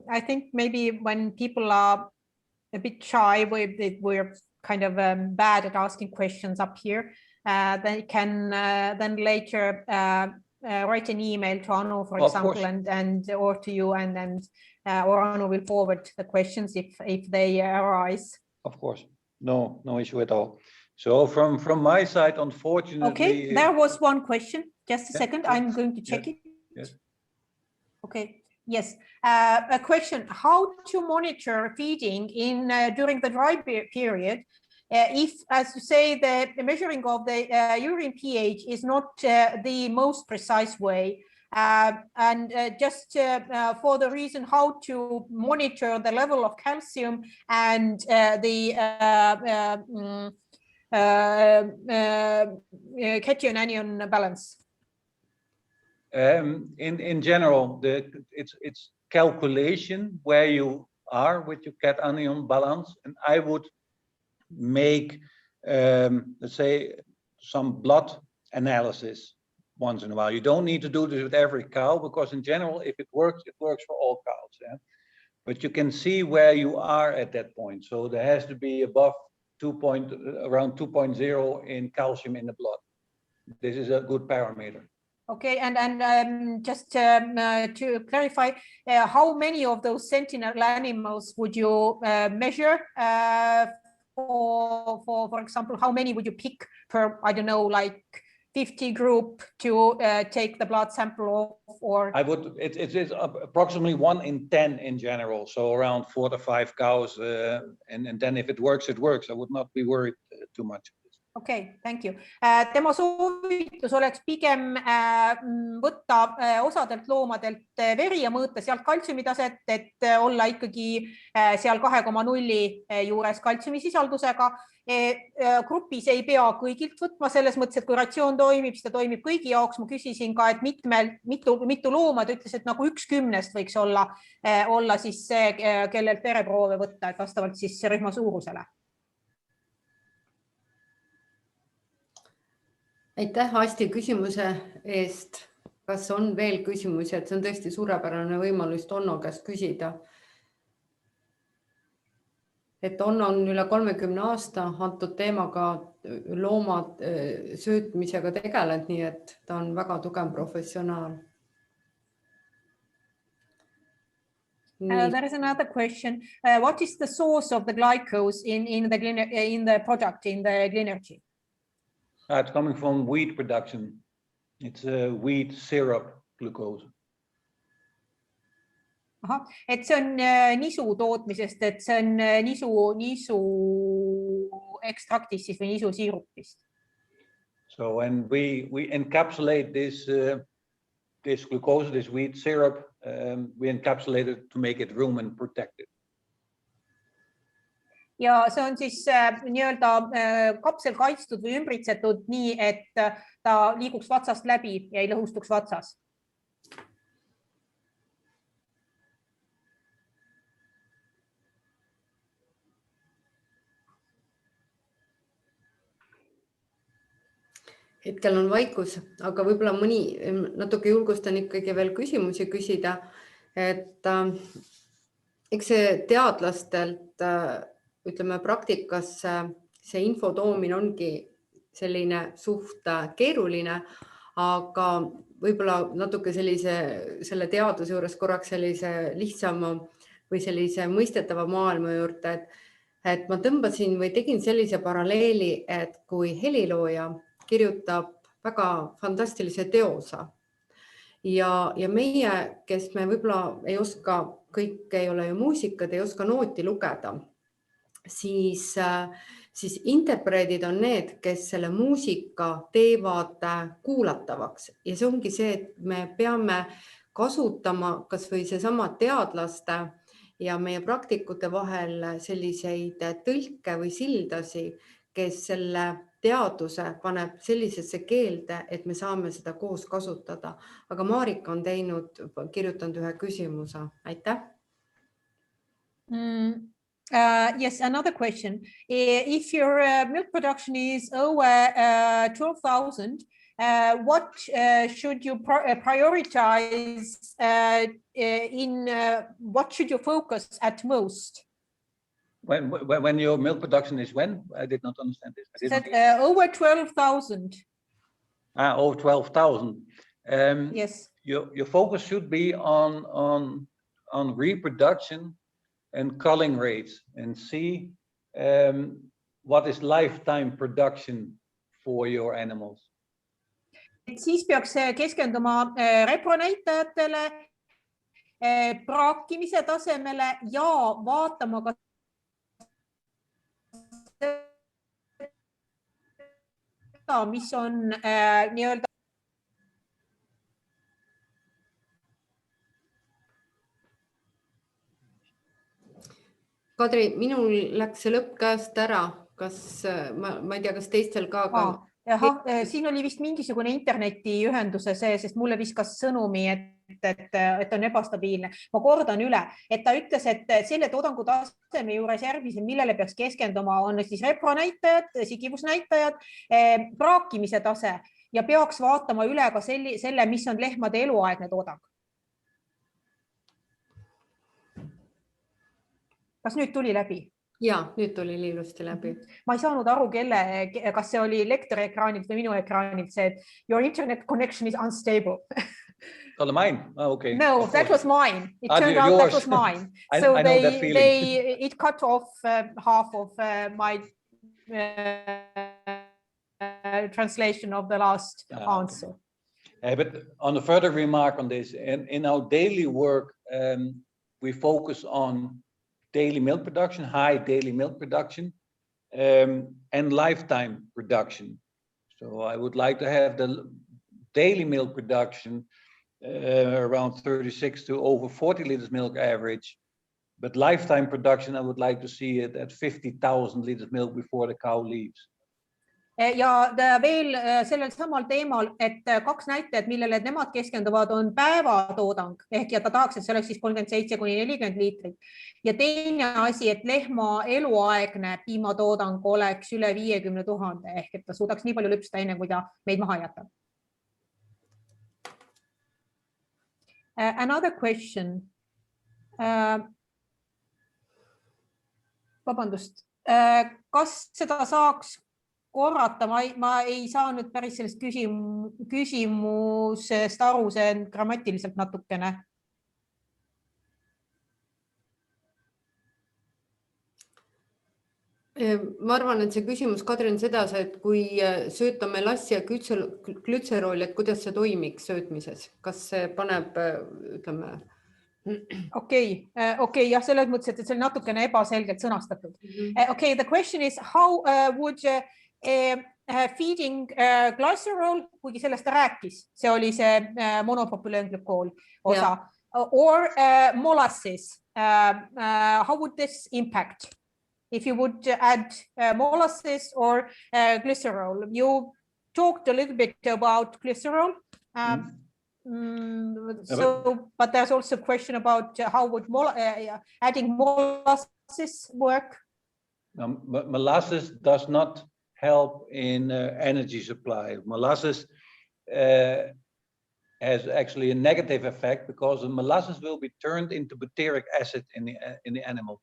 I think maybe when people are a bit shy, we're kind of bad at asking questions up here, they can then later write an email to Anu, for example, and or to you, and then or Anu will forward the questions if they arise. Of course, no issue at all. So from my side, unfortunately. Okay, there was one question. Just a second, I'm going to check it. Yes. Okay. Yes, a question: how to monitor feeding in during the dry period? If, as you say, the measuring of the urine pH is not the most precise way, and just for the reason how to monitor the level of calcium and the cation-anion balance. In general, it's calculation where you are with your cation balance, and I would make let's say some blood analysis once in a while. You don't need to do this with every cow, because in general, if it works for all cows. Yeah? But you can see where you are at that point. So there has to be above around 2.0 in calcium in the blood. This is a good parameter. Okay, and just to clarify, how many of those sentinel animals would you measure? For example, how many would you pick per, I don't know, like 50 group to take the blood sample of? Or it's approximately 1 in 10 in general, so around 4 to 5 cows, and then if it works, it works. I would not be worried too much. Okay, thank you. Tema soovitus oleks pigem võtta osadelt loomadelt veri ja mõõta sealt kaltsiumitaset, et olla ikkagi seal 2,0 juures kaltsiumisisaldusega. Grupis ei pea kõigilt võtma, selles mõttes, et kui ratsioon toimib, seda toimib kõigi jaoks. Ma küsisin ka, et mitu loomad, ütles, et nagu 1/10 võiks olla siis see, kellelt vereproove võtta, et vastavalt siis rühma suurusele. Aitäh Asti küsimuse eest. Kas on veel küsimusi, et see on tõesti suurepärane võimalus Onno käest küsida. Et Onno on üle 30 aasta antud teemaga loomad söötmisega tegelenud, nii et ta on väga tugev professionaal. There is another question. What is the source of the glucose in the product, in the Glinergy? It's coming from wheat production. It's wheat syrup glucose. Aha, et see on nisu tootmisest, et see on nisu ekstraktist või nisu siirupist. So when we encapsulate this glucose, this wheat syrup, we encapsulate it to make it room and protect it. Ja see on siis nii-öelda kapsel kaitstud või ümbritsetud nii, et ta liiguks vatsast läbi ja ei lõhustuks vatsas. Hetkel on vaikus, aga võib-olla mõni natuke julgustan ikkagi veel küsimusi küsida, et eks see teadlastelt ütleme praktikasse see info toomine ongi selline suht keeruline, aga võib-olla natuke selle teaduse juures korraks sellise lihtsama või sellise mõistetava maailma juurde, et ma tõmbasin või tegin sellise paralleeli, et kui helilooja kirjutab väga fantastilise teosa ja meie, kes me võib-olla ei oska, kõik ei ole ju muusikad, ei oska nooti lugeda, siis interpreedid on need, kes selle muusika teevad kuulatavaks ja see ongi see, et me peame kasutama kas või seesama teadlaste ja meie praktikute vahel selliseid tõlke või sildasi, kes selle teaduse paneb sellisesse keelde, et me saame seda koos kasutada. Aga Marika on kirjutanud ühe küsimuse. Aitäh. Yes, another question. If your milk production is over 12,000, what should you prioritize what should you focus at most? When your milk production is when? I did not understand this. Over 12,000. Over 12,000. Yes. Your focus should be on reproduction and culling rates and see what is lifetime production for your animals. Siis peaks keskenduma repronäitajatele, praakimise tasemele ja vaatama ka seda, mis on nii-öelda Kadri, minul läks see lõpp käest ära. Kas ma ei tea, kas teistel ka? Siin oli vist mingisugune internetiühenduse sest mulle viskas sõnumi, et on ebastabiilne. Ma kordan üle, et ta ütles, et selle toodangu taseme juures järgmisel, millele peaks keskenduma, on siis repronäitajad, sikivusnäitajad, praakimise tase ja peaks vaatama üle ka selle, mis on lehmade eluaegne toodang. Kas nüüd tuli läbi? Jaa, nüüd tuli ilusti läbi. Ma ei saanud aru, kas see oli lektori ekraanilt või minu ekraanilt see, et your internet connection is unstable. Oh, mine? Oh, okay. No, that was mine. It turned out that was mine. So it cut off half of my translation of the last answer. But on a further remark on this, in our daily work, we focus on daily milk production, high daily milk production, and lifetime production. So I would like to have the daily milk production around 36 to over 40 liters milk average, but lifetime production, I would like to see it at 50,000 liters milk before the cow leaves. Ja veel sellel samal teemal, et kaks näitajat, millele nemad keskenduvad, on päevatoodang, ja ta tahaks, et see oleks siis 37 kuni 40 liitrit. Ja teine asi, et lehma eluaegne piimatoodang oleks üle 50 000, ehk et ta suudaks nii palju lüpsta enne, kui ta meid maha jätab. Another question. Vabandust, kas seda saaks korrata, ma ei saa nüüd päris sellest küsimusest aru, see on grammatiliselt natukene. Ma arvan, et see küsimus, Kadri, on seda, et kui söötame lassi ja glütserooli, et kuidas see toimiks söötmises? Kas see paneb, ütleme... Okei, jah, selles mõttes, et see on natukene ebaselgelt sõnastatud. Okay, the question is how would feeding glycerol, kuigi sellest ta rääkis, see oli see monopropyleenglükool osa, or molasses, how would this impact if you would add molasses or glycerol? You talked a little bit about glycerol, but there's also a question about how would adding molasses work? Molasses does not help in energy supply. Molasses has actually a negative effect because the molasses will be turned into butyric acid in the animal.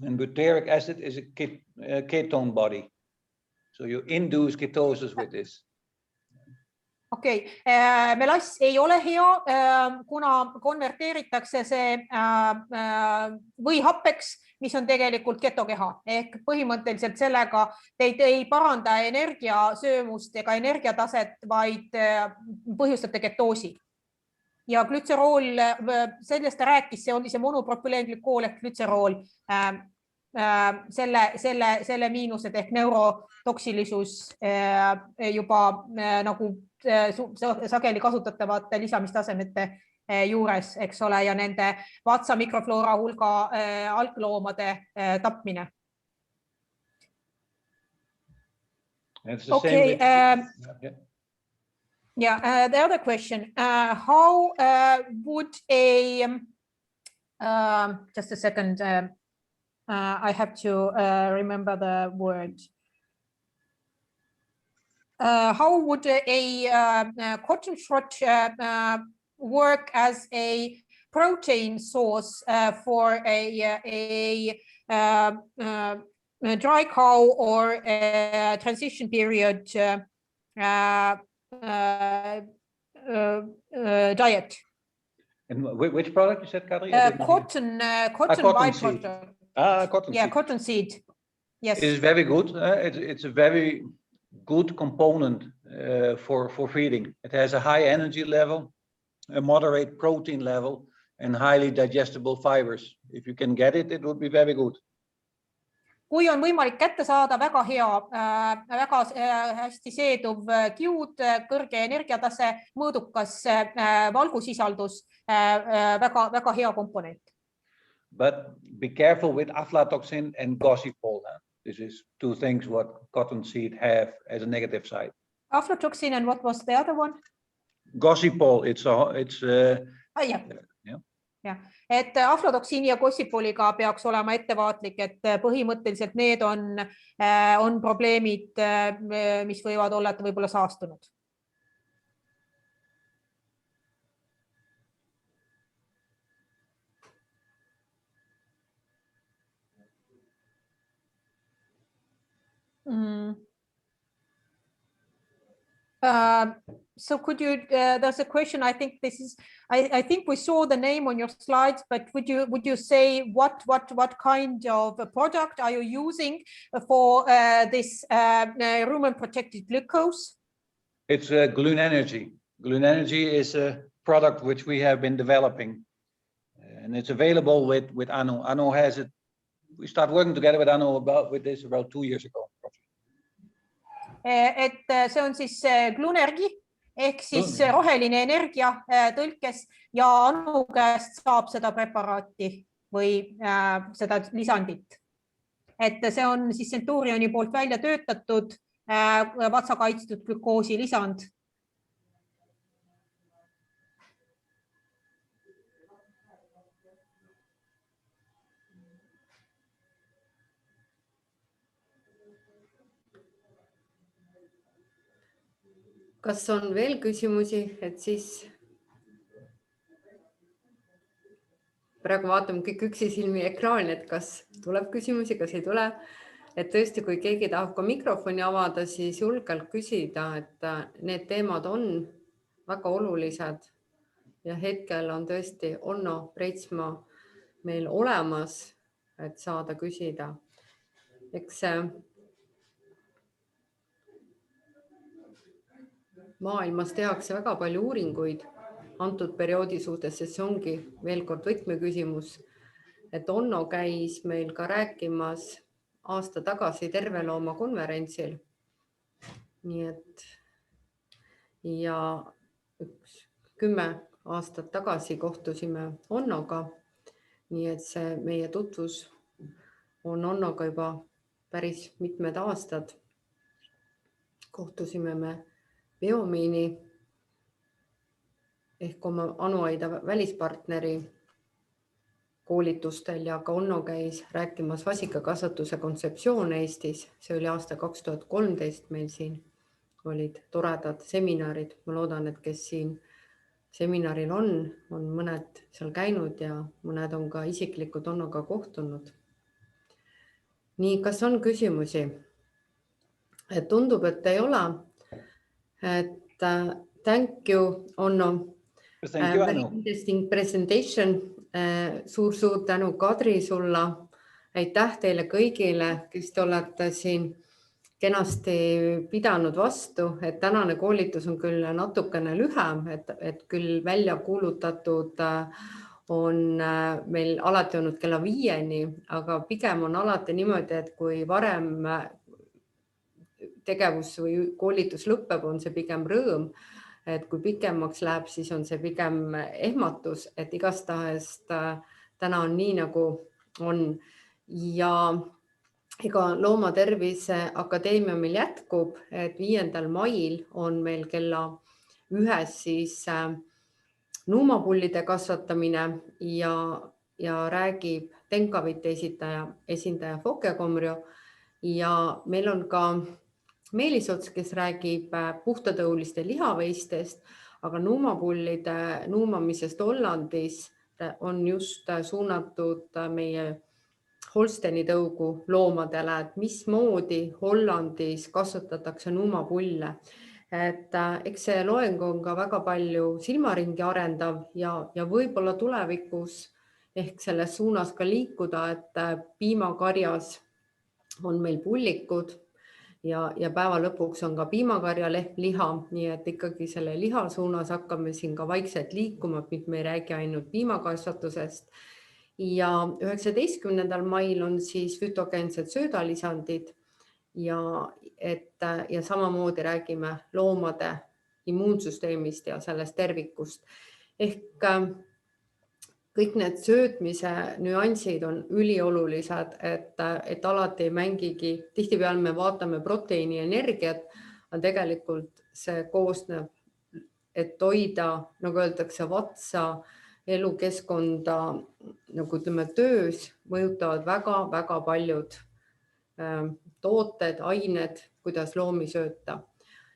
And butyric acid is a ketone body. So you induce ketosis with this. Okei, melass ei ole hea, kuna konverteeritakse see võihappeks, mis on tegelikult ketokeha. Ehk põhimõtteliselt sellega teid ei paranda energiasöömust ega energiataset, vaid põhjustate ketoosi. Ja glütserool, sellest ta rääkis, see oli see monopropyleenglükool ehk glütserool, selle miinused ehk neurotoksilisus juba nagu sageli kasutatavate lisamistasemete juures, eks ole, ja nende vatsa mikrofloora hulga algloomade tapmine. It's the Okay, same. yeah, the other question, how would a, just a second, I have to remember the word. How would a cotton shot work as a protein source for a dry cow or a transition period diet? And which product you said, Kadri? Cotton seed. byproduct. Cotton Yeah, seed. cotton seed. Yes. It is very good. It's a very good component for feeding. It has a high energy level, a moderate protein level, and highly digestible fibers. If you can get it, it would be very good. Kui on võimalik kätte saada, väga hea, väga hästi seeduv kiud, kõrge energiatase, mõõdukas valgusisaldus, väga hea komponent. But be careful with aflatoxin and gossypol. This is two things what cottonseed have as a negative side. Aflatoxin and what was the other one? Gossypol, Ja, et aflatoksiini ja gossipoliga peaks olema ettevaatlik, et põhimõtteliselt need on probleemid, mis võivad olla võib-olla saastunud. So could you, there's a question, I think this is, I think we saw the name on your slides, but would you say what kind of a product are you using for this rumen protected glucose? It's Gluon Energy. Gluon Energy is a product which we have been developing, and it's available with Anno. Anno has it. We started working together with Anno with this about 2 years ago. Et see on siis Gluonergi ehk siis roheline energia tõlkes ja Anu käest saab seda preparaati või seda lisandit. Et see on siis Centurioni poolt välja töötatud vatsa kaitstud glükoosi lisand. Kas on veel küsimusi, et siis praegu vaatame kõik üksisilmi ekraani, et kas tuleb küsimusi, kas ei tule. Et tõesti, kui keegi tahab ka mikrofoni avada, siis julgelt küsida, et need teemad on väga olulised ja hetkel on tõesti Onno Preitsmaa meil olemas, et saada küsida. Eks maailmas tehakse väga palju uuringuid antud perioodi suhtes, sest see ongi veel kord võtmeküsimus, et Onno käis meil ka rääkimas aasta tagasi tervelooma konverentsil. Nii et ja 10 aastat tagasi kohtusime Onnoga. Nii et see meie tutvus on Onnoga juba päris mitmed aastad. Kohtusime me Biomiini ehk oma Anuaida välispartneri koolitustel ja ka Onno käis rääkimas vasikakasvatuse kontseptsioon Eestis. See oli aasta 2013 meil siin. Olid toredad seminarid. Ma loodan, et kes siin seminaril on mõned seal käinud ja mõned on ka isiklikult Onnoga kohtunud. Nii, kas on küsimusi? Et tundub, et ei ole. Et thank you, Onno. Thank you, Very Anu. interesting presentation. Suur tänu, Kadri, sulla. Aitäh teile kõigile, kes te olete siin kenasti pidanud vastu. Et tänane koolitus on küll natukene lühem, et küll välja kuulutatud on meil alati olnud kella 5-ni, aga pigem on alati niimoodi, et kui varem tegevus või koolitus lõpeb, on see pigem rõõm, et kui pikemaks läheb, siis on see pigem ehmatus, et igastahes täna on nii, nagu on. Ja ega Loomatervise Akadeemia meil jätkub, et 5. mail on meil kella 1 siis nuumapullide kasvatamine ja räägib tenkavite esindaja Fokke Komrio ja meil on ka Meelis Ots, kes räägib puhtatõuliste lihaveistest, aga nuumapullide nuumamisest Hollandis on just suunatud meie Holsteini tõugu loomadele, et mismoodi Hollandis kasvatatakse nuumapulle. Et eks see loeng on ka väga palju silmaringi arendav ja võib-olla tulevikus ehk selles suunas ka liikuda, et piimakarjas on meil pullikud ja päeva lõpuks on ka piimakarja liha, nii et ikkagi selle liha suunas hakkame siin ka vaikselt liikuma, et me ei räägi ainult piimakasvatusest. Ja 19. mail on siis fütogeensed söödalisandid ja samamoodi räägime loomade immuunsüsteemist ja sellest tervikust. Ehk kõik need söötmise nüansid on üliolulised, et alati ei mängigi, tihtipeale me vaatame proteiini energiat, aga tegelikult see koosneb, et hoida, nagu öeldakse, vatsa elukeskkonda, nagu ütleme, töös mõjutavad väga paljud tooted, ained, kuidas loomi sööta.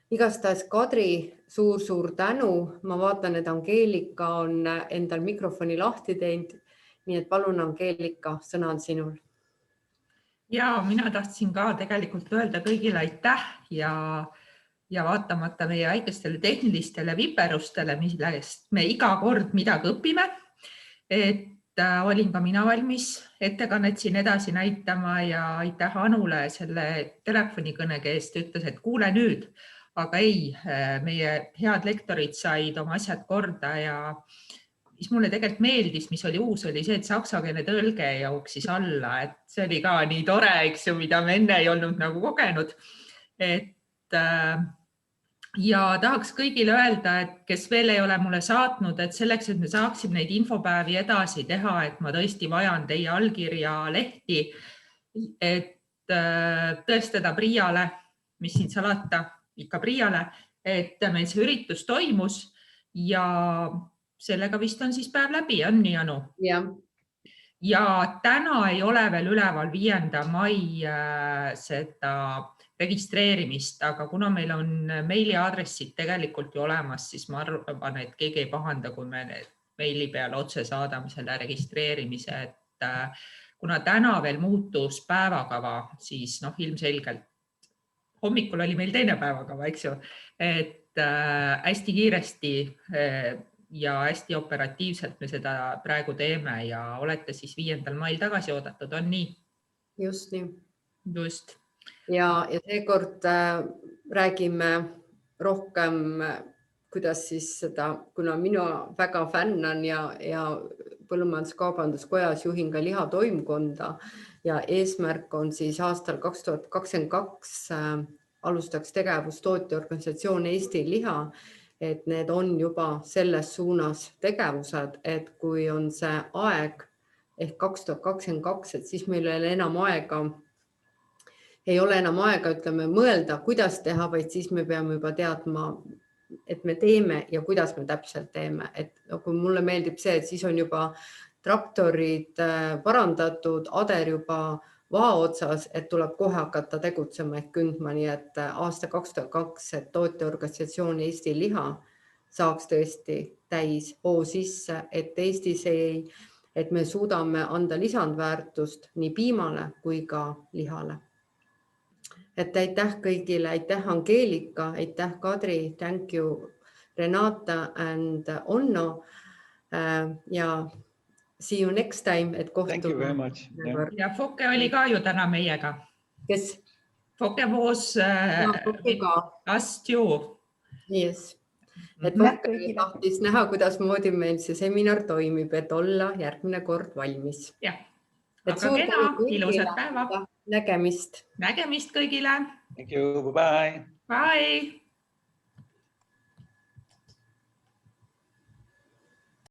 Igastahes Kadri, suur tänu. Ma vaatan, et Angeelika on endal mikrofoni lahti teinud. Nii et palun, Angeelika, sõna on sinul. Ja mina tahtsin ka tegelikult öelda kõigile aitäh ja vaatamata meie väikestele tehnilistele viperustele, millest me iga kord midagi õpime, et olin ka mina valmis ettekannet siin edasi näitama ja aitäh Anule selle telefonikõnege eest, ütles, et kuule nüüd, aga ei, meie head lektorid said oma asjad korda ja mis mulle tegelikult meeldis, mis oli uus, oli see, et saksakeelne tõlge jooksis alla, et see oli ka nii tore, eks ju, mida me enne ei olnud nagu kogenud. Ja tahaks kõigile öelda, et kes veel ei ole mulle saatnud, et selleks, et me saaksime neid infopäevi edasi teha, et ma tõesti vajan teie allkirja lehti, et tõestada Priiale, mis siin salata, ikka Priiale, et meil see üritus toimus ja sellega vist on siis päev läbi, on nii, Anu? Ja täna ei ole veel üleval 5. mai seda registreerimist, aga kuna meil on meiliaadressid tegelikult ju olemas, siis ma arvan, et keegi ei pahanda, kui me meili peale otse saadame selle registreerimise, et kuna täna veel muutus päevakava, siis ilmselgelt hommikul oli meil teine päevakava, eks ju, et hästi kiiresti ja hästi operatiivselt me seda praegu teeme ja olete siis 5. mail tagasi oodatud, on nii? Just nii. Just. Ja seekord räägime rohkem, kuidas siis seda, kuna minu väga fännan ja Põllumajandus-Kaubanduskojas juhin ka lihatoimkonda ja eesmärk on siis aastal 2022 alustaks tegevus tootjaorganisatsioon Eesti Liha, et need on juba selles suunas tegevused, et kui on see aeg ehk 2022, et siis meil ei ole enam aega, ütleme, mõelda, kuidas teha, vaid siis me peame juba teadma, et me teeme ja kuidas me täpselt teeme. Et kui mulle meeldib see, et siis on juba traktorid parandatud, ader juba vaa otsas, et tuleb kohe hakata tegutsema ehk kündma, nii et aasta 2002, et tootjaorganisatsioon Eesti Liha saaks tõesti täis hoo sisse, et Eestis et me suudame anda lisandväärtust nii piimale kui ka lihale. Et aitäh kõigile, aitäh Angeelika, aitäh Kadri, thank you Renata and Onno ja see you next time, et kohtume. Thank you very much. Ja Fokke oli ka ju täna meiega. Kes? Fokke was asked you. Yes. Et Fokke tahtis näha, kuidas moodi meil see seminar toimib, et olla järgmine kord valmis. Jah, aga kena, ilusat päeva. Nägemist. Nägemist kõigile. Thank you, bye-bye. Bye.